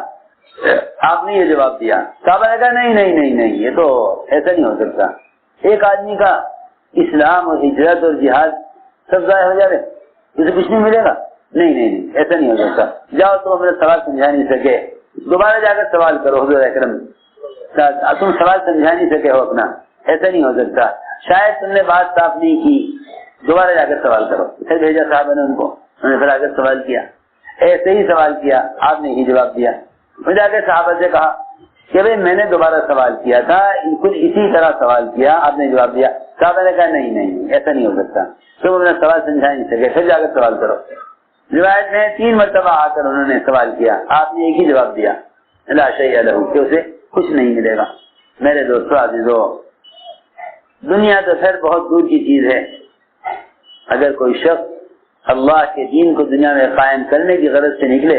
آپ نے یہ جواب دیا. صحابہ نے کہا نہیں نہیں نہیں نہیں, یہ تو ایسا نہیں ہو سکتا. ایک آدمی کا اسلام اور ہجرت اور جہاد سب ضائع ہو جائے, اسے کچھ نہیں ملے گا. نہیں نہیں نہیں, ایسا نہیں ہو سکتا. جاؤ تم اپنا سوال سمجھا نہیں سکے, دوبارہ جا کر سوال کرو حضور اکرم. تم سوال سمجھا نہیں سکے ہو اپنا, ایسا نہیں ہو سکتا. شاید تم نے بات صاف نہیں کی, دوبارہ جا کر سوال کرو. پھر بھیجا صاحب نے ان کو, انہوں نے پھر آ کر سوال کیا, ایسے ہی سوال کیا, آپ نے ہی جواب دیا. میں جا کے صحابہ سے کہا کہ بھئی میں نے دوبارہ سوال کیا تھا, کچھ اسی طرح سوال کیا, آپ نے جواب دیا. صحابہ نے کہا نہیں نہیں ایسا نہیں ہو سکتا, تم اپنا سوال سمجھا نہیں سکے, پھر جا کر سوال کرو. روایت میں 3 مرتبہ آ کر انہوں نے سوال کیا, آپ نے ایک ہی جواب دیا لا شیء لہ, کہ اسے کچھ نہیں ملے گا. میرے دوستو عزیزو, دنیا تو پھر بہت دور کی چیز ہے. اگر کوئی شخص اللہ کے دین کو دنیا میں قائم کرنے کی غرض سے نکلے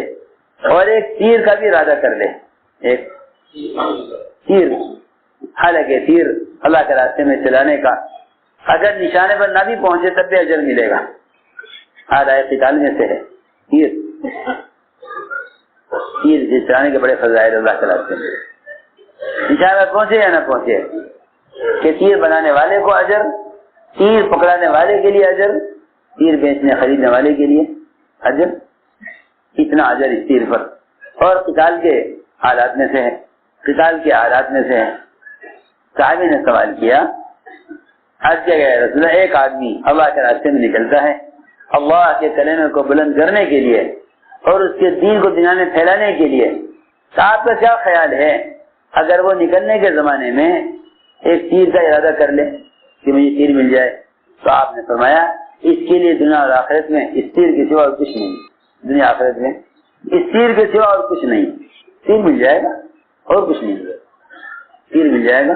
اور ایک تیر کا بھی ارادہ کر لے, ایک تیر, حالانکہ تیر اللہ کے راستے میں چلانے کا اگر نشانے پر نہ بھی پہنچے تب بھی اجر ملے گا. آدھائے قتال میں سے ہے تیر چلانے کے بڑے فضائل اللہ کے راستے میں. نشانے پر پہنچے یا نہ پہنچے, کہ تیر بنانے والے کو اجر, تیر پکڑانے والے کے لیے اجر, تیر بیچنے خریدنے والے کے لیے اجر. اتنا اجر اس تیر پر. اور قتال کے حالات میں سے ہے, قتال کے حالات میں سے ہے. صحابی نے سوال کیا, حج کیا گیا رسول اللہ, ایک آدمی اللہ کے راستے میں نکلتا ہے اللہ کے کلمے کو بلند کرنے کے لیے اور اس کے دین کو دنیا میں پھیلانے کے لیے, تو آپ کا کیا خیال ہے اگر وہ نکلنے کے زمانے میں ایک تیر کا ارادہ کر لے کہ مجھے تیر مل جائے؟ تو آپ نے فرمایا اس کے لیے دنیا اور آخرت میں اس تیر کے سوا اور کچھ نہیں. دنیا آخرت میں اس تیر کے سوا اور کچھ نہیں. تیر مل جائے گا اور کچھ نہیں, تیر مل جائے گا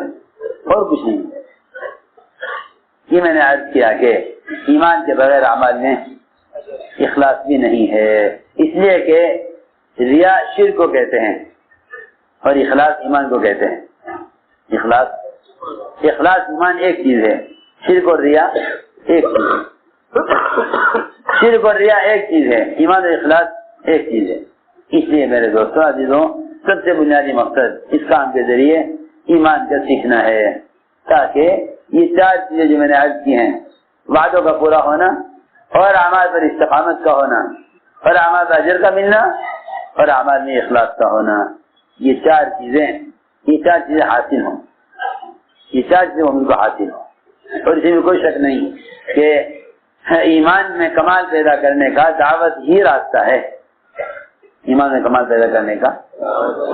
اور کچھ نہیں. یہ میں نے عرض کیا کہ ایمان کے بغیر اعمال میں اخلاص بھی نہیں ہے, اس لیے کہ ریا شرک کو کہتے ہیں اور اخلاص ایمان کو کہتے ہیں. اخلاص ایمان ایک چیز ہے, شرک اور ریا ایک چیز ہے. شرک اور ریا ایک چیز ہے, ایمان اور اخلاص ایک چیز ہے. اس لیے میرے دوستوں عزیزوں, سب سے بنیادی مقصد اس کام کے ذریعے ایمان کا سیکھنا ہے, تاکہ یہ 4 چیزیں جو میں نے عرض کی ہیں, وعدوں کا پورا ہونا اور اعمال پر استقامت کا ہونا اور اعمال پر اجر کا ملنا اور اعمال میں اخلاص کا ہونا, یہ 4 چیزیں حاصل ہوں, یہ 4 چیزیں ان کو حاصل ہوں. اور اسی میں کوئی شک نہیں کہ ایمان میں کمال پیدا کرنے کا دعوت ہی راستہ ہے. ایمان میں کمال پیدا کرنے کا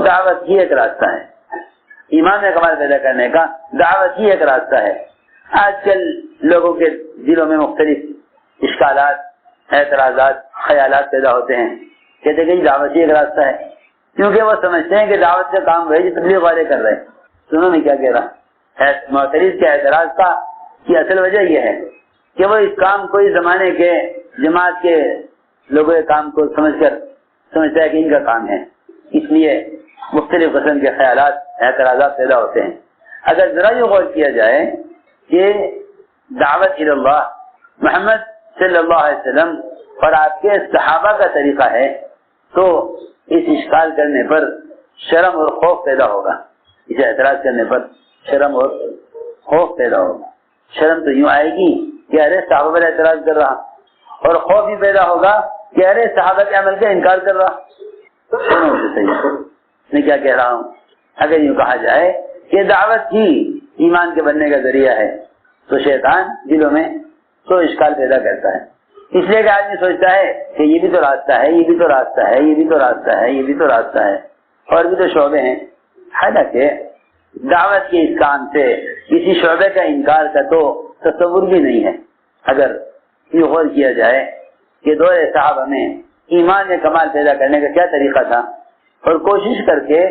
دعوت ہی ایک راستہ ہے. ایمان میں کمال پیدا کرنے کا دعوت ہی ایک راستہ ہے. آج کل لوگوں کے دلوں میں مختلف اشکالات, اعتراضات, خیالات پیدا ہوتے ہیں. کہتے ہیں کہ دعوت ہی ایک راستہ ہے, کیونکہ وہ سمجھتے ہیں کہ دعوت کا کام وہی جو تبلیغ والے کر رہے ہیں. سنو میں کیا کہہ رہا, معترض کے اعتراض کا کی اصل وجہ یہ ہے کہ وہ اس کام کو اس زمانے کے جماعت کے لوگوں کے کام کو سمجھتا ہے کہ ان کا کام ہے, اس لیے مختلف قسم کے خیالات, اعتراضات پیدا ہوتے ہیں. اگر ذرا یہ غور کیا جائے کہ دعوت اللہ محمد صلی اللہ علیہ وسلم اور آپ کے صحابہ کا طریقہ ہے, تو اس اشکال کرنے پر شرم اور خوف پیدا ہوگا. اسے اعتراض کرنے پر شرم اور خوف پیدا ہوگا. شرم تو یوں آئے گی کہ ارے صحابہ پر اعتراض کر رہا, اور خوف بھی پیدا ہوگا کہ ارے صحابہ کے عمل کا انکار کر رہا. دونوں سے صحیح ہے. میں کیا کہہ رہا ہوں؟ اگر یوں کہا جائے کہ دعوت ہی ایمان کے بننے کا ذریعہ ہے تو شیطان دلوں میں تو اشکال پیدا کرتا ہے. اس لیے کہ آدمی سوچتا ہے کہ یہ بھی تو راستہ ہے، یہ بھی تو راستہ ہے، یہ بھی تو راستہ ہے، یہ بھی تو راستہ ہے، اور بھی تو شعبے ہیں. حالانکہ دعوت کے اس کام سے کسی شعبے کا انکار کا تو تصور بھی نہیں ہے. اگر یہ غور کیا جائے کہ دور صحابہ میں ایمان میں کمال پیدا کرنے کا کیا طریقہ تھا، اور کوشش کر کے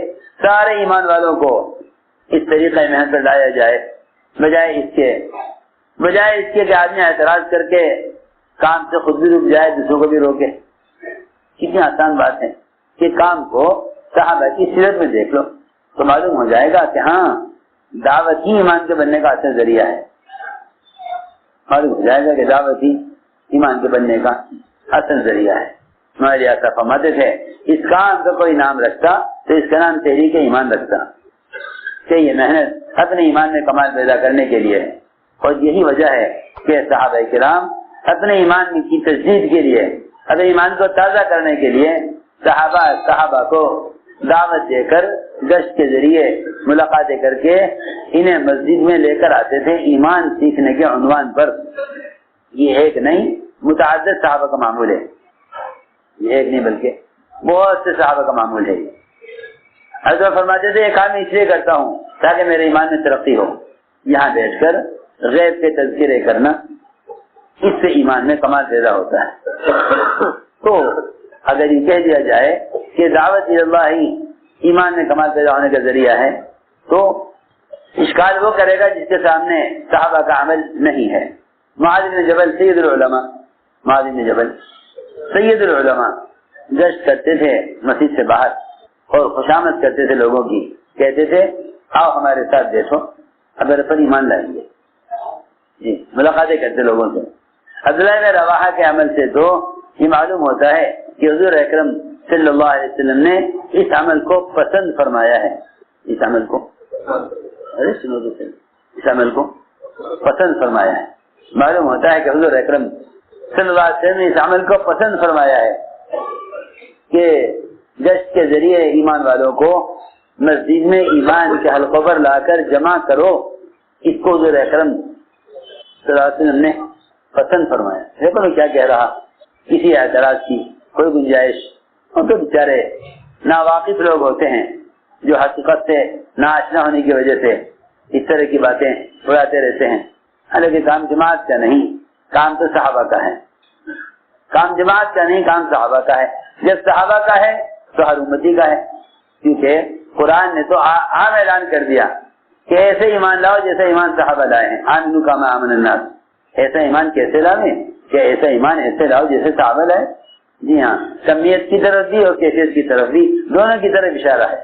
سارے ایمان والوں کو اس طریقے محنت پر لایا جائے، بجائے اس کے کہ آدمی اعتراض کر کے کام سے خود بھی رک جائے، دوسروں کو بھی روکے. کتنی آسان بات ہے کہ کام کو صحابہ کی سیرت میں دیکھ لو تو معلوم ہو جائے گا کہ ہاں دعوت ہی ایمان کے بننے کا اصل ذریعہ ہے. معلوم ہو جائے گا کہ دعوت ہی ایمان کے بننے کا اصل ذریعہ ہے. ہمارے ایسا فرماتے تھے اس کام کا کوئی نام رکھتا تو اس کا نام تحریک ایمان رکھتا کہ یہ محنت اپنے ایمان میں کمال پیدا کرنے کے لیے ہے. اور یہی وجہ ہے کہ صحابہ کرام اپنے ایمان کی تجدید کے لیے، اپنے ایمان کو تازہ کرنے کے لیے صحابہ کو دعوت دے کر گشت کے ذریعے ملاقاتیں کر کے انہیں مسجد میں لے کر آتے تھے ایمان سیکھنے کے عنوان پر. یہ ایک نہیں متعدد صحابہ کا معمول ہے، یہ ایک نہیں بلکہ بہت سے صحابہ کا معمول ہے. حضرت فرماتے تھے یہ کام میں اس لیے کرتا ہوں تاکہ میرے ایمان میں ترقی ہو. یہاں بیٹھ کر غیب کے تذکرے کرنا، اس سے ایمان میں کمال پیدا ہوتا ہے. تو اگر یہ کہہ دیا جائے کہ دعوت اللہ ہی ایمان میں کمال پیدا ہونے کا ذریعہ ہے تو اشکال وہ کرے گا جس کے سامنے صحابہ کا عمل نہیں ہے. معاذ بن جبل سید العلماء، معاذ بن جبل سید العلماء گشت کرتے تھے مسجد سے باہر اور خوشامد کرتے تھے لوگوں کی، کہتے تھے آؤ ہمارے ساتھ بیٹھو اگر پر ایمان لائیں گے. جی ملاقاتیں کرتے لوگوں سے. عبداللہ بن رواحہ کے عمل سے تو یہ معلوم ہوتا ہے کہ حضور اکرم صلی اللہ علیہ وسلم نے اس عمل کو پسند فرمایا ہے. اس عمل کو پسند فرمایا ہے. معلوم ہوتا ہے کہ حضور اکرم صلی اللہ علیہ وسلم نے اس عمل کو پسند فرمایا ہے کہ گشت کے ذریعے ایمان والوں کو مسجد میں ایمان کے حلقوں پر لا کر جمع کرو. اس کو حضور اکرم صلی اللہ علیہ وسلم نے پسند فرمایا. دیکھو میں کیا کہہ رہا، کسی اعتراض کی کوئی گنجائش. اور تو بیچارے ناواقف لوگ ہوتے ہیں جو حقیقت سے ناآشنا ہونے کی وجہ سے اس طرح کی باتیں اڑاتے رہتے ہیں. حالانکہ کام جماعت کا نہیں، کام تو صحابہ کا ہے. کام جماعت کا نہیں، کام صحابہ کا ہے. جب صحابہ کا ہے تو ہر امتی کا ہے، کیونکہ قرآن نے تو عام اعلان کر دیا کہ ایسے ایمان لاؤ جیسا ایمان صحابہ لائے ہیں. آمنو کما آمن الناس. ایسا ایمان کیسے لاؤیں کہ ایسا ایمان ایسے لاؤ جیسے صحابہ لائے. جی ہاں، کمیت کی طرف بھی اور کیفیت کی طرف بھی، دونوں کی طرف اشارہ ہے.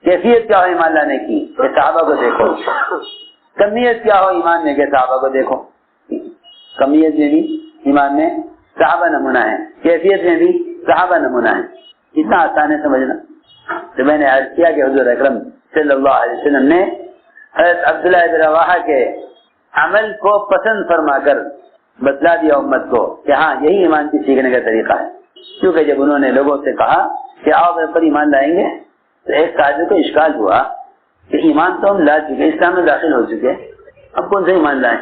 کیفیت کیا ہو ایمان لانے کی کہ صحابہ کو دیکھو، کمیت کیا ہو ایمان میں کہ صحابہ کو دیکھو. کمیت میں بھی ایمان میں صحابہ نمونہ ہے، کیفیت میں بھی صحابہ نمونہ ہے. اتنا آسان ہے سمجھنا. تو میں نے عرض کیا کہ حضور اکرم صلی اللہ علیہ وسلم نے حضرت عبداللہ بن رواحہ کے عمل کو پسند فرما کر بتلا دیا امت کو کہ ہاں یہی ایمان کی سیکھنے کا طریقہ ہے. کیونکہ جب انہوں نے لوگوں سے کہا کہ آؤ میرے پر ایمان لائیں گے تو ایک صاحب کو اشکال ہوا کہ ایمان تو ہم لا چکے، اسلام میں داخل ہو چکے، اب کون سا ایمان لائیں؟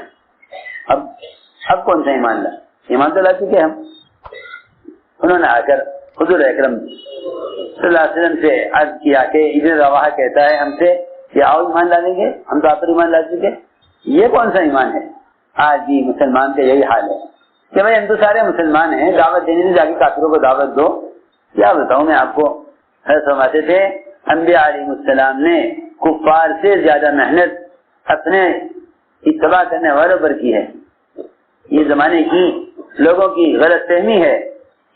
اب کون سا ایمان لائیں؟ ایمان تو لا چکے ہم. انہوں نے آ کر حضور اکرم صلی اللہ علیہ وسلم سے عرض کیا کہ ابن رواحہ کہتا ہے ہم سے کہ آؤ ایمان لا لیں گے، ہم تو آپ پر ایمان لا چکے، یہ کون سا ایمان ہے؟ آج بھی مسلمان کا یہی حال ہے کہ بھائی ہم تو سارے مسلمان ہیں، دعوت دینے سے جا کے کافروں کو دعوت دو. کیا بتاؤں میں آپ کو. حضرت فرماتے تھے انبیاء علیہ السلام نے کفار سے زیادہ محنت اپنے اتباع کرنے والوں پر کی ہے. یہ زمانے کی لوگوں کی غلط فہمی ہے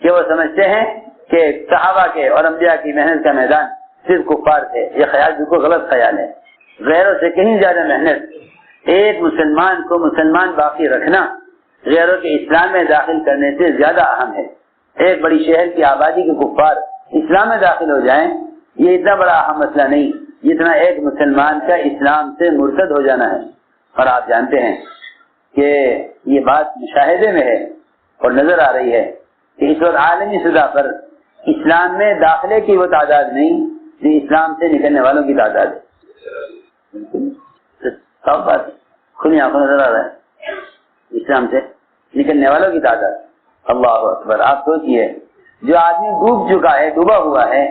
کہ وہ سمجھتے ہیں کہ صحابہ کے اور انبیاء کی محنت کا میدان صرف کفار تھے. یہ خیال بالکل غلط خیال ہے. غیروں سے کہیں زیادہ محنت ایک مسلمان کو مسلمان باقی رکھنا غیروں کے اسلام میں داخل کرنے سے زیادہ اہم ہے. ایک بڑی شہر کی آبادی کے کفار اسلام میں داخل ہو جائیں یہ اتنا بڑا اہم مسئلہ نہیں جتنا ایک مسلمان کا اسلام سے مرتد ہو جانا ہے. اور آپ جانتے ہیں کہ یہ بات مشاہدے میں ہے اور نظر آ رہی ہے کہ اس وقت عالمی سطح پر اسلام میں داخلے کی وہ تعداد نہیں جو اسلام سے نکلنے والوں کی تعداد ہے. صاف بات کھلی آنکھوں نظر آ رہا ہے. اسلام سے نکلنے والوں کی تعداد. اللہ اکبر. آپ سوچئے جو آدمی ڈوب چکا ہے, ڈوبا ہوا ہے,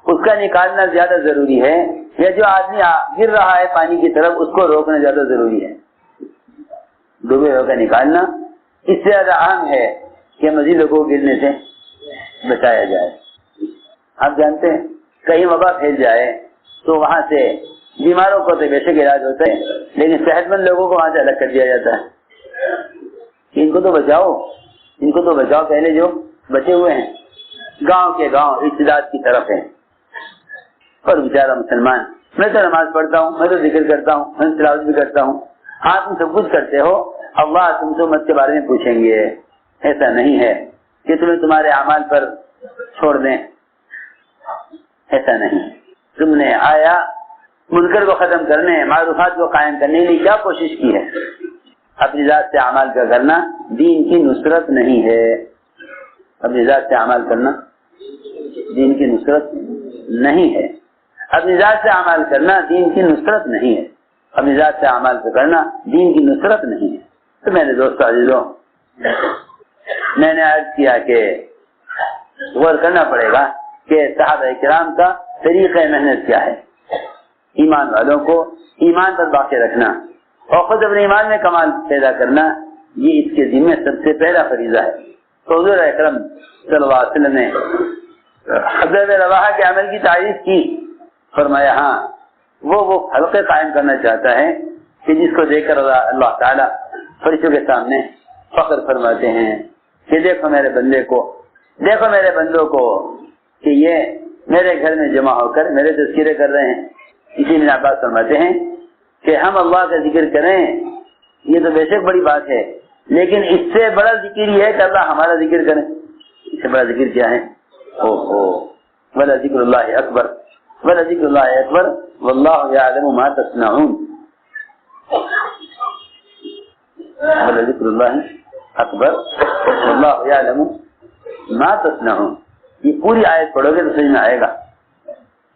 اس کا نکالنا زیادہ ضروری ہے یا جو آدمی گر رہا ہے پانی کی طرف اس کو روکنا زیادہ ضروری ہے؟ ڈوبے ہوئے کا نکالنا اس سے زیادہ اہم ہے کہ مزید لوگوں کو گرنے سے بچایا جائے. آپ جانتے ہیں کہیں وبا پھیل جائے تو وہاں سے بیماروں کو تو بے شک علاج ہوتا ہے, لیکن صحت مند لوگوں کو وہاں سے الگ کر دیا جاتا ہے. ان کو تو بچاؤ, ان کو تو بچاؤ. پہلے جو بچے ہوئے ہیں گاؤں کے گاؤں ارتداد کی طرف ہیں, اور بیچارہ مسلمان, میں تو نماز پڑھتا ہوں, میں تو ذکر کرتا ہوں, میں تلاوت بھی کرتا ہوں. ہاں تم سب کچھ کرتے ہو, اللہ تم سے امت کے بارے میں پوچھیں گے. ایسا نہیں ہے کہ تمہیں تمہارے اعمال پر چھوڑ دیں, ایسا نہیں. تم نے آیا منکر کو ختم کرنے, معروفات کو قائم کرنے کے لیے کیا کوشش کی ہے؟ اپنی ذات سے اعمال کا کرنا دین کی نصرت نہیں ہے. اپنی ذات سے اعمال کرنا دین کی نصرت نہیں ہے. اپنی ذات سے اعمال کرنا دین کی نصرت نہیں ہے. اپنی ذات سے اعمال کو کرنا دین کی نصرت نہیں ہے. تو میرے دوستو عزیزوں, میں نے عرض کیا کہ غور کرنا پڑے گا کہ صحابہ کرام کا طریقہ محنت کیا ہے. ایمان والوں کو ایمان پر باقی رکھنا اور خود اپنے ایمان میں کمال پیدا کرنا, یہ اس کے ذمہ سب سے پہلا فریضہ ہے. تو حضور اکرم صلی اللہ علیہ وسلم نے حضرت رواحہ کے عمل کی تعریف کی. فرمایا ہاں وہ حلقے قائم کرنا چاہتا ہے کہ جس کو دیکھ کر اللہ تعالیٰ فرشتوں کے سامنے فخر فرماتے ہیں کہ دیکھو میرے بندے کو, دیکھو میرے بندوں کو کہ یہ میرے گھر میں جمع ہو کر میرے تذکرے کر رہے ہیں. اسی میں عباس فرماتے ہیں کہ ہم اللہ کا ذکر کریں یہ تو بے شک بڑی بات ہے, لیکن اس سے بڑا ذکر یہ ہے کہ اللہ ہمارا ذکر کریں. اس سے بڑا ذکر کیا ہے؟ ولا ذکر اللہ اکبر, ولا ذکر اللہ اکبر واللہ یعلم ما تصنعون. ولا ذکر اللہ اکبر واللہ یعلم ما تصنعون. یہ پوری آیت پڑھو گے تو سمجھ میں آئے گا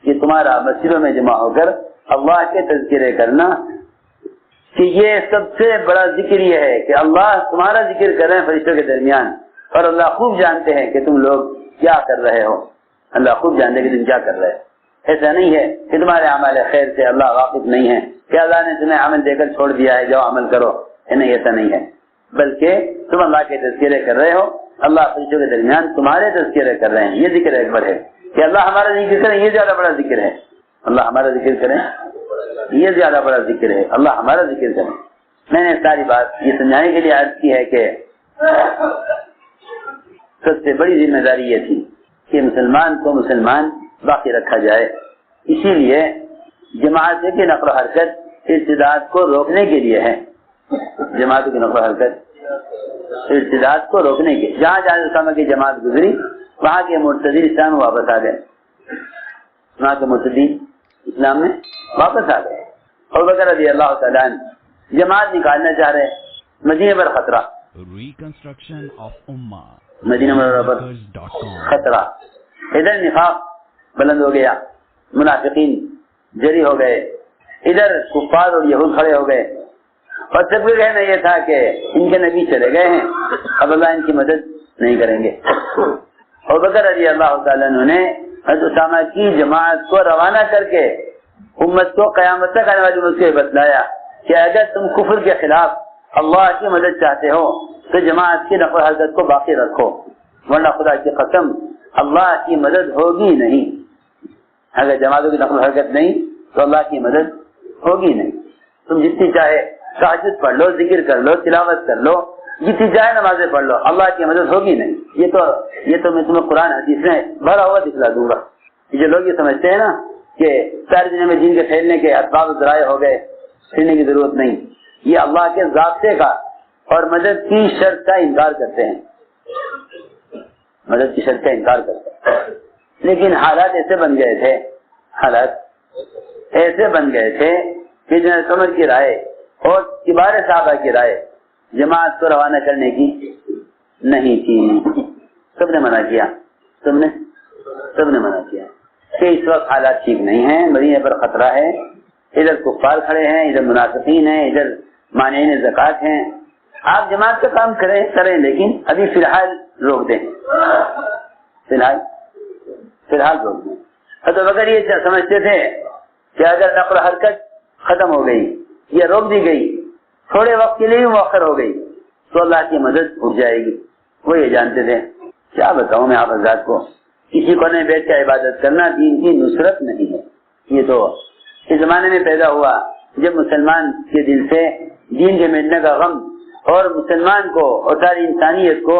کہ تمہارا مسجدوں میں جمع ہو کر اللہ کے تذکرے کرنا کہ یہ سب سے بڑا ذکر یہ ہے کہ اللہ تمہارا ذکر کر رہے ہیں فرشتوں کے درمیان, اور اللہ خوب جانتے ہیں کہ تم لوگ کیا کر رہے ہو. اللہ خوب جانتے ہیں کہ تم کیا کر رہے ہو. ایسا نہیں ہے کہ تمہارے اعمال خیر سے اللہ واقف نہیں ہے, کہ اللہ نے تمہیں عمل دے کر چھوڑ دیا ہے جاؤ عمل کرو. نہیں, ایسا نہیں ہے, بلکہ تم اللہ کے تذکرے کر رہے ہو, اللہ فرشتوں کے درمیان تمہارے تذکرے کر رہے ہیں. یہ ذکر اکبر ہے کہ اللہ ہمارا ذکر کریں, یہ زیادہ بڑا ذکر ہے. اللہ ہمارا ذکر کریں یہ زیادہ بڑا ذکر ہے. اللہ ہمارا ذکر کریں. میں نے ساری بات یہ سمجھانے کے لیے عرض کی ہے کہ سب سے بڑی ذمہ داری یہ تھی کہ مسلمان کو مسلمان باقی رکھا جائے. اسی لیے جماعت کی نقل و حرکت ارتداد کو روکنے کے لیے ہے. جماعت کی نقل و حرکت ارتداد کو روکنے کے, جہاں جہاں اسلام کی جماعت گزری وہاں کے مرتدی اسلام میں واپس آ گئے. وہاں کے مرتدی اسلام میں واپس آ گئے. اور بکر رضی اللہ تعالیٰ عنہ جماعت نکالنا چاہ رہے, مدینے پر خطرہ, مدینہ منورہ پر خطرہ. ادھر نفاق بلند ہو گیا, منافقین جری ہو گئے, ادھر کفار اور یہود کھڑے ہو گئے, اور سب کا کہنا یہ تھا کہ ان کے نبی چلے گئے ہیں, اب اللہ ان کی مدد نہیں کریں گے. اور بکر رضی اللہ تعالیٰ عنہ نے حضرت اسامہ کی جماعت کو روانہ کر کے امت کو قیامت تک آنے والی امت کو بتلایا کہ اگر تم کفر کے خلاف اللہ کی مدد چاہتے ہو تو جماعت کی نقل و حرکت کو باقی رکھو, ورنہ خدا کی قسم اللہ کی مدد ہوگی نہیں. اگر جماعتوں کی نقل و حرکت نہیں تو اللہ کی مدد ہوگی نہیں. تم جتنی چاہے تہجد پڑھ لو, ذکر کر لو, تلاوت کر لو, جتنی چاہے نمازیں پڑھ لو, اللہ کی مدد ہوگی نہیں. یہ تو میں تمہیں قرآن حدیث میں بھرا ہوا دکھلا دوں گا. جو لوگ یہ سمجھتے ہیں نا کہ ساری دنیا میں جن کے پھیلنے کے اسباب ذرائع ہو گئے, پھرنے کی ضرورت نہیں. یہ اللہ کے ضابطے کا اور مدد کی شرط کا انکار کرتے ہیں, مدد کی شرط کا انکار کرتے ہیں. لیکن حالات ایسے بن گئے تھے کہ جنرل عمر کی رائے اور کبار صحابہ کی رائے جماعت کو روانہ کرنے کی نہیں تھی. سب نے منع کیا, سب نے سب نے منع کیا کہ اس وقت حالات ٹھیک نہیں ہیں، مدینے پر خطرہ ہے، ادھر کفار کھڑے ہیں، ادھر منافقین ہیں، ادھر مانعین زکوٰۃ ہیں، آپ جماعت کا کام کریں لیکن ابھی فی الحال روک دیں، فی الحال روک دیں۔ تو اگر یہ سمجھتے تھے کہ اگر نقل و حرکت ختم ہو گئی یا روک دی گئی، تھوڑے وقت کے لیے بھی مؤخر ہو گئی تو اللہ کی مدد اٹھ جائے گی، وہ یہ جانتے تھے۔ کیا بتاؤں میں آپ حضرات کو، کسی کونے بیٹھ کے عبادت کرنا دین کی نصرت نہیں ہے۔ یہ تو اس زمانے میں پیدا ہوا جب مسلمان کے دل سے دین کے مٹنے کا غم اور مسلمان کو اور ساری انسانیت کو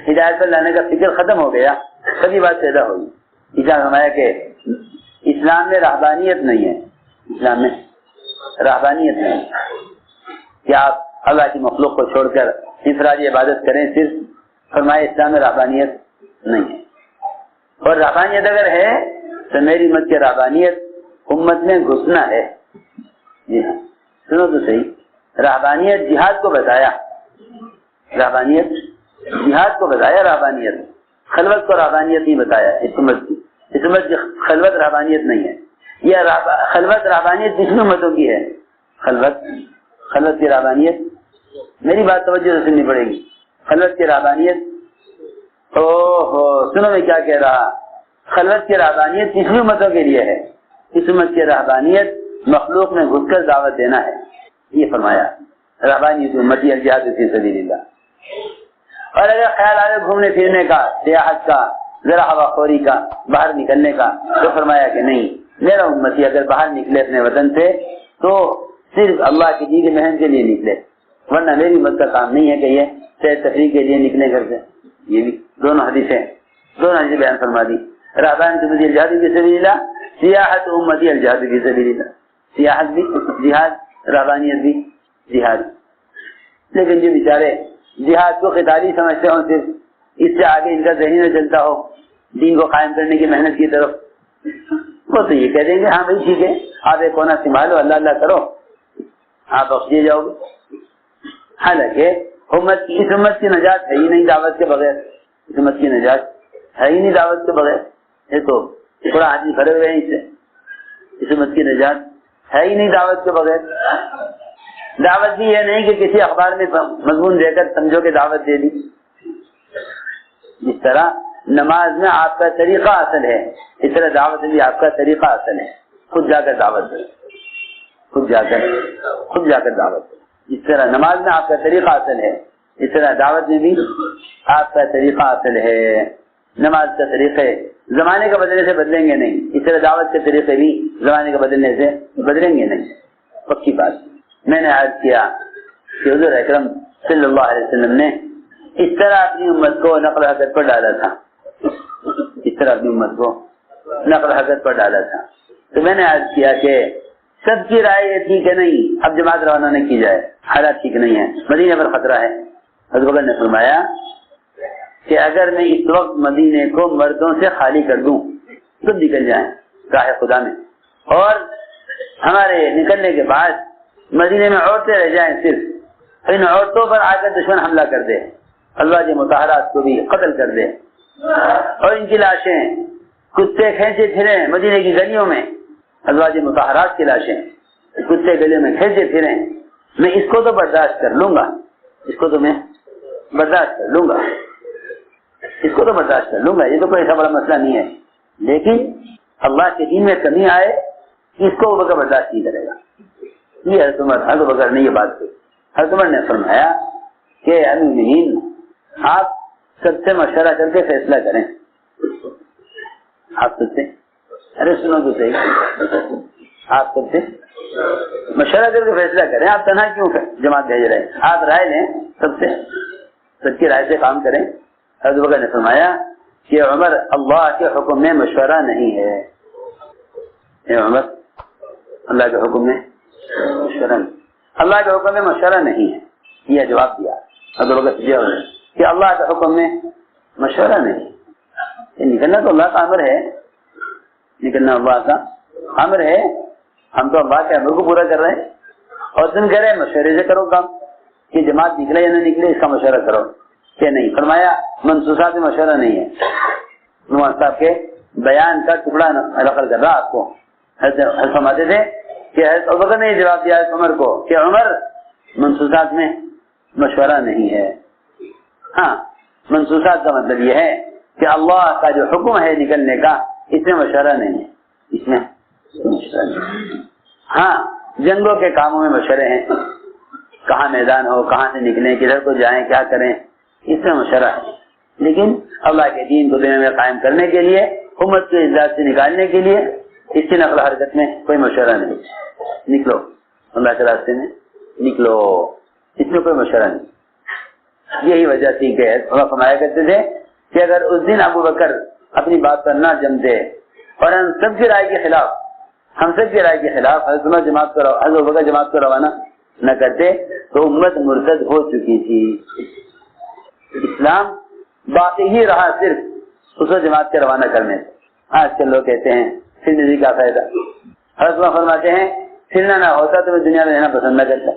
ہدایت پر لانے کا فکر ختم ہو گیا، تبھی بات پیدا ہوئی۔ اسلام فرمایا کہ اسلام میں رہبانیت نہیں ہے، اسلام میں رہبانیت نہیں کہ آپ اللہ کی مخلوق کو چھوڑ کر انفرادی عبادت کریں صرف، فرمایا اسلام میں رہبانیت نہیں ہے۔ اور رہبانیت اگر ہے تو میری امت کی رہبانیت امت میں گھسنا ہے۔ جی ہاں، سنو تو صحیح، رہبانیت جہاد کو بتایا، رہبانیت جہاد کو بتایا، رہبانیت خلوت کو رہبانیت نہیں بتایا۔ اس امت کی خلوت رہبانیت نہیں ہے، یہ خلوت رہبانیت کتنی امتوں کی ہے؟ خلوت کی رہبانیت، میری بات توجہ سے سننی پڑے گی۔ خلوت کی رہبانیت، سنو میں کیا کہہ رہا، خلوت کی رہبانیت کتنی امتوں کے لیے ہے؟ اس امت کی رہبانیت مخلوق میں گھس کر دعوت دینا ہے، یہ فرمایا رہبانیت امتی الجہاد فی سبیل اللہ۔ اور اگر خیال آئے گھومنے پھرنے کا، سیاحت کا، ذرا ہوا خوری کا، باہر نکلنے کا، تو فرمایا کہ نہیں، میرا امتی اگر باہر نکلے اپنے وطن سے تو صرف اللہ کی دی کی محنت کے لیے نکلے، ورنہ میری امت کا کام نہیں ہے کہ یہ سیر تفریح کے لیے نکلے گھر سے۔ یہ بھی دونوں حدیثیں بیان فرما دی، رہبانیت امتی الجہاد فی سبیل اللہ، سیاحت امتی الجہاد فی سبیل اللہ، سیاحت بھی جہاد، رہبانیت بھی جہاد۔ لیکن جو بیچارے جہاد کو قتالی سمجھتے ہوں، صرف اس سے آگے ان کا ذہن نہ چلتا ہو دین کو قائم کرنے کی محنت کی طرف، وہ تو یہ کہہ دیں گے ہاں بھائی ٹھیک ہے، آپ ایک کونا سنبھالو، اللہ اللہ کرو، آپ بخشے جاؤ گے۔ حالانکہ اس امت کی نجات ہے ہی نہیں دعوت کے بغیر، اس امت کی نجات ہے ہی نہیں دعوت کے بغیر۔ یہ تو تھوڑا آدمی کھڑے ہوئے ہیں، اس سے اس امت کی نجات ہے ہی نہیں دعوت کے بغیر۔ دعوت بھی یہ نہیں کہ کسی اخبار میں مضمون دے کر سمجھو کہ دعوت دے دی۔ جس طرح نماز میں آپ کا طریقہ اصل ہے، اس طرح دعوت میں بھی آپ کا طریقہ اصل ہے، خود جا کر دعوت دے، خود جا کر دعوت دے۔ جس طرح نماز میں آپ کا طریقہ اصل ہے، اس طرح دعوت میں بھی آپ کا طریقہ اصل ہے۔ نماز کا طریقے زمانے کے بدلنے سے بدلیں گے نہیں، اس طرح دعوت کے طریقے بھی زمانے کے بدلنے سے بدلیں گے نہیں، پکی بات۔ میں نے عرض کیا کہ حضور اکرم صلی اللہ علیہ وسلم نے اس طرح اپنی امت کو نقل حرکت پر ڈالا تھا، اس طرح اپنی امت کو نقل حرکت پر ڈالا تھا۔ تو میں نے عرض کیا کہ سب کی رائے یہ تھی کہ نہیں اب جماعت روانہ نہیں کی جائے، حالات ٹھیک نہیں ہے، مدینے پر خطرہ ہے۔ حضرت بکر نے فرمایا کہ اگر میں اس وقت مدینے کو مردوں سے خالی کر دوں تو نکل جائیں راہ خدا میں، اور ہمارے نکلنے کے بعد مدینے میں عورتیں رہ جائیں صرف، ان عورتوں پر آ کر دشمن حملہ کر دے، ازواج مطہرات کو بھی قتل کر دے، اور ان کی لاشیں کتے کھینچے پھریں مدینے کی گلیوں میں، ازواج مطہرات کی لاشیں کتے گلیوں میں کھینچے پھریں، میں اس کو تو برداشت کر لوں گا، اس کو تو میں برداشت کر لوں گا، اس کو تو برداشت کر لوں گا، یہ تو کوئی ایسا بڑا مسئلہ نہیں ہے۔ لیکن اللہ کے دین میں کمی آئے اس کو وہ بکر برداشت نہیں کرے گا۔ یہ حضرت بکر نے یہ بات کی۔ حضرت عمر نے فرمایا کہ امیر المؤمنین آپ سب سے مشورہ کر کے فیصلہ کریں، آپ سب سے، ارے سنو تو صحیح، آپ سب سے مشورہ کر کے فیصلہ کریں، آپ تنہا کیوں جماعت بھیج رہے ہیں، آپ رائے لیں، سب کی رائے سے کام کریں۔ حضرت بکر نے فرمایا کہ عمر اللہ کے حکم میں مشورہ نہیں ہے، اے عمر اللہ کے حکم میں مشورہ نہیں، اللہ کے حکم میں مشورہ نہیں ہے، یہ جواب دیا حضرت بکر کہ اللہ کے حکم میں مشورہ نہیں، نکلنا تو اللہ کا امر ہے، نکلنا اللہ کا امر ہے، ہم تو اللہ کے امر کو پورا کر رہے ہیں، اور تم کہہ رہے ہیں مشورے سے کرو کام، کہ جماعت نکلے یا نہ نکلے اس کا مشورہ کرو، کہ نہیں، فرمایا منصوصات میں مشورہ نہیں ہے، نواز صاحب کے بیان کا ٹکڑا نقل کر رہا آپ کو. حضرت فرماتے تھے کہ حضرت ابوبکر نے جواب دیا حضرت عمر کو کہ عمر منصوصات میں مشورہ نہیں ہے. ہاں منصوصات کا مطلب یہ ہے کہ اللہ کا جو حکم ہے نکلنے کا اس میں مشورہ نہیں ہے. اس میں ہاں جنگوں کے کاموں میں مشورے ہیں, کہاں میدان ہو, کہاں سے نکلیں, کدھر کو جائیں, کیا کریں, اس میں مشورہ ہے. لیکن اللہ کے دین کو دنیا میں قائم کرنے کے لیے, امت کو اجازت سے نکالنے کے لیے اس کی نقل حرکت میں کوئی مشورہ نہیں. نکلو اللہ کے راستے میں نکلو, اس میں کوئی مشورہ نہیں. یہی وجہ تھی کہ فرمایا کرتے تھے کہ اگر اس دن ابو بکر اپنی بات پر نہ جمتے اور ہم سب کی رائے کے خلاف حضرت عمر جماعت کو حضرت ابو بکر جماعت کو روانہ نہ کرتے تو امت مرتد ہو چکی تھی. اسلام باقی ہی رہا صرف اس کو جماعت کے روانہ کرنے سے. آج کل لوگ کہتے ہیں پھرنے کا فائدہ. حضرت عمر فرماتے ہیں پھرنا نہ ہوتا تو میں دنیا میں رہنا پسند نہ کرتا.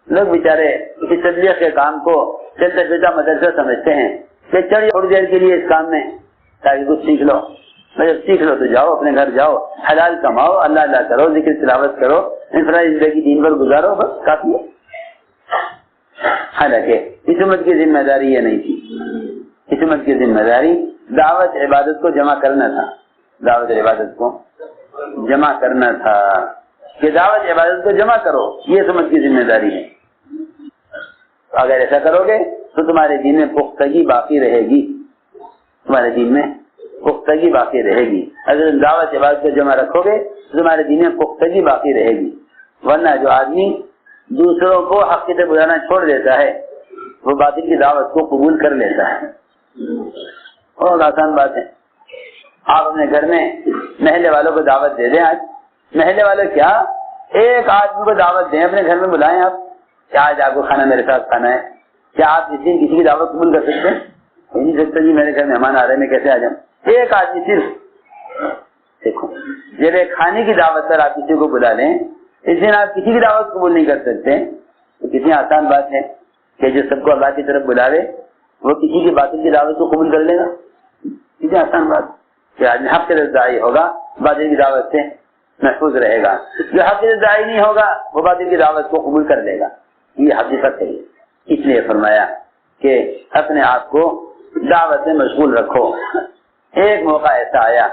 لوگ بیچارے اس تبلیغ کے کام کو چلتا پھرتا مدرسہ سمجھتے ہیں کہ چڑھ تھوڑی دیر کے لیے اس کام میں تاکہ کچھ سیکھ لو. جب سیکھ لو تو جاؤ اپنے گھر جاؤ, حلال کماؤ, اللہ اللہ کرو, ذکر تلاوت کرو, انفرادی زندگی دین پر گزارو, بس کافی ہے. حالانکہ اس امت کی ذمہ داری یہ نہیں تھی. اس امت کی ذمہ داری دعوت عبادت کو جمع کرنا تھا. دعوت عبادت کو جمع کرنا تھا کہ دعوت عبادت کو جمع کرو, یہ اس امت کی ذمہ داری ہے. اگر ایسا کرو گے تو تمہارے دین میں پختگی باقی رہے گی. تمہارے دین میں پختگی باقی رہے گی. اگر دعوت عبادت کو جمع رکھو گے تو تمہارے دین میں پختگی باقی رہے گی. ورنہ جو آدمی دوسروں کو حق کی طرف بلانا چھوڑ دیتا ہے وہ باطل کی دعوت کو قبول کر لیتا ہے. بہت آسان بات ہے. آپ اپنے گھر میں محلے والوں کو دعوت دے دیں. آج محلے والے کیا ایک آدمی کو دعوت دیں, اپنے گھر میں بلائیں. آپ کیا آج آپ کو کھانا میرے ساتھ کھانا ہے؟ کیا آپ اس دن کسی کی دعوت قبول کر سکتے ہیں؟ نہیں سکتے. جی میرے گھر مہمان آ رہے ہیں, میں کیسے آ جاؤں؟ ایک آدمی صرف دیکھو, جب ایک کھانے کی دعوت پر آپ کسی کو بلا لیں, اس دن آپ کسی کی دعوت قبول نہیں کر سکتے تو کتنی آسان بات ہے کہ جو سب کو اللہ کی طرف بلاوے وہ کسی کی باطل کی دعوت کو قبول کر لے گا. کتنی آسان بات کہ آدمی حق کے طرف داعی ہوگا باطل کی دعوت سے محفوظ رہے گا. جو حق کے طرف داعی نہیں ہوگا وہ باطل کی دعوت کو قبول کر لے گا. یہ حقیقت ہے. اس لیے فرمایا کہ اپنے آپ کو دعوت میں مشغول رکھو. ایک موقع ایسا آیا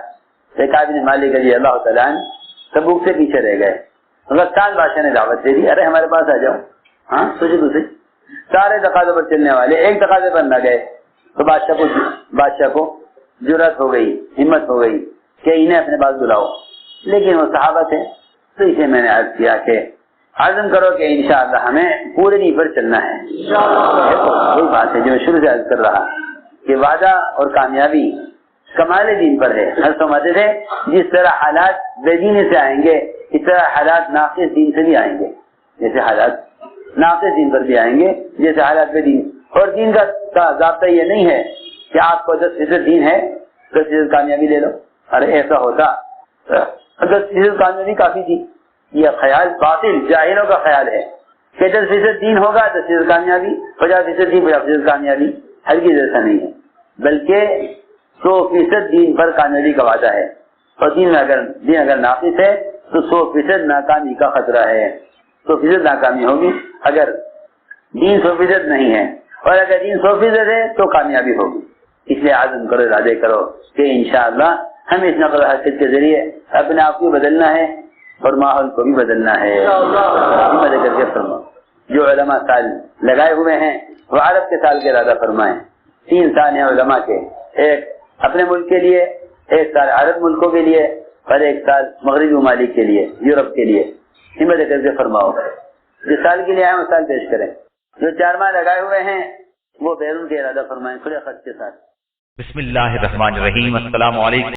ایک آدمی مالک رضی اللہ تعالیٰ عنہ تبوک سے پیچھے رہ گئے. غسان بادشاہ نے دعوت دے دی, ارے ہمارے پاس آ جاؤ. ہاں سوچے دوسرے سارے تقاضے پر چلنے والے ایک تقاضے پر نہ گئے تو بادشاہ کو جرأت ہو گئی, ہمت ہو گئی کہ انہیں اپنے پاس بلاؤ. لیکن وہ صحابہ تھے تو اسے میں نے عرض کیا کہ عزم کرو کہ انشاءاللہ ہمیں پورے دین پر چلنا ہے. وہی بات ہے جو میں شروع سے عرض کر رہا کہ وعدہ اور کامیابی کمال دین پر ہے. ہر سمجھتے تھے جس طرح حالات بے دینی سے آئیں گے اس طرح حالات ناقص دین سے بھی آئیں گے. جیسے حالات ناقص دین پر بھی آئیں گے جیسے حالات بے دین. اور دین کا ضابطہ یہ نہیں ہے کہ آپ کو 10% دین ہے 10% کامیابی لے لو. ارے ایسا ہوتا 10% کامیابی کافی تھی. یہ خیال باطل جاہلوں کا خیال ہے کہ 10% دین ہوگا 10% کامیابی, 50% دین 50% کامیابی. ہرگز ایسا نہیں ہے, بلکہ 100% دین پر کامیابی کا وعدہ ہے. اور دین اگر ناقص ہے تو 100% ناکامی کا خطرہ ہے. 100% ناکامی ہوگی اگر دین 100% نہیں ہے, اور اگر دین 100% ہے تو کامیابی ہوگی. اس لیے عزم کرو, ارادے کرو کہ انشاءاللہ ہمیں اس نقل حرکت کے ذریعے اپنے آپ کو بدلنا ہے اور ماحول کو بھی بدلنا ہے. کر کے فرماؤ جو علماء سال لگائے ہوئے ہیں وہ عرب کے سال کے ارادہ فرمائیں. 3 سال ہیں علماء کے, ایک اپنے ملک کے لیے, ایک سال عرب ملکوں کے لیے, اور ایک سال مغربی ممالک کے لیے, یورپ کے لیے. ہمت کر کے فرماؤ جس سال کے لیے آئے وہ سال پیش کریں. جو 4 ماہ لگائے ہوئے ہیں وہ بیرون کے ارادہ فرمائیں کھلے خط کے ساتھ. بسم اللہ الرحمن الرحیم. السلام علیکم.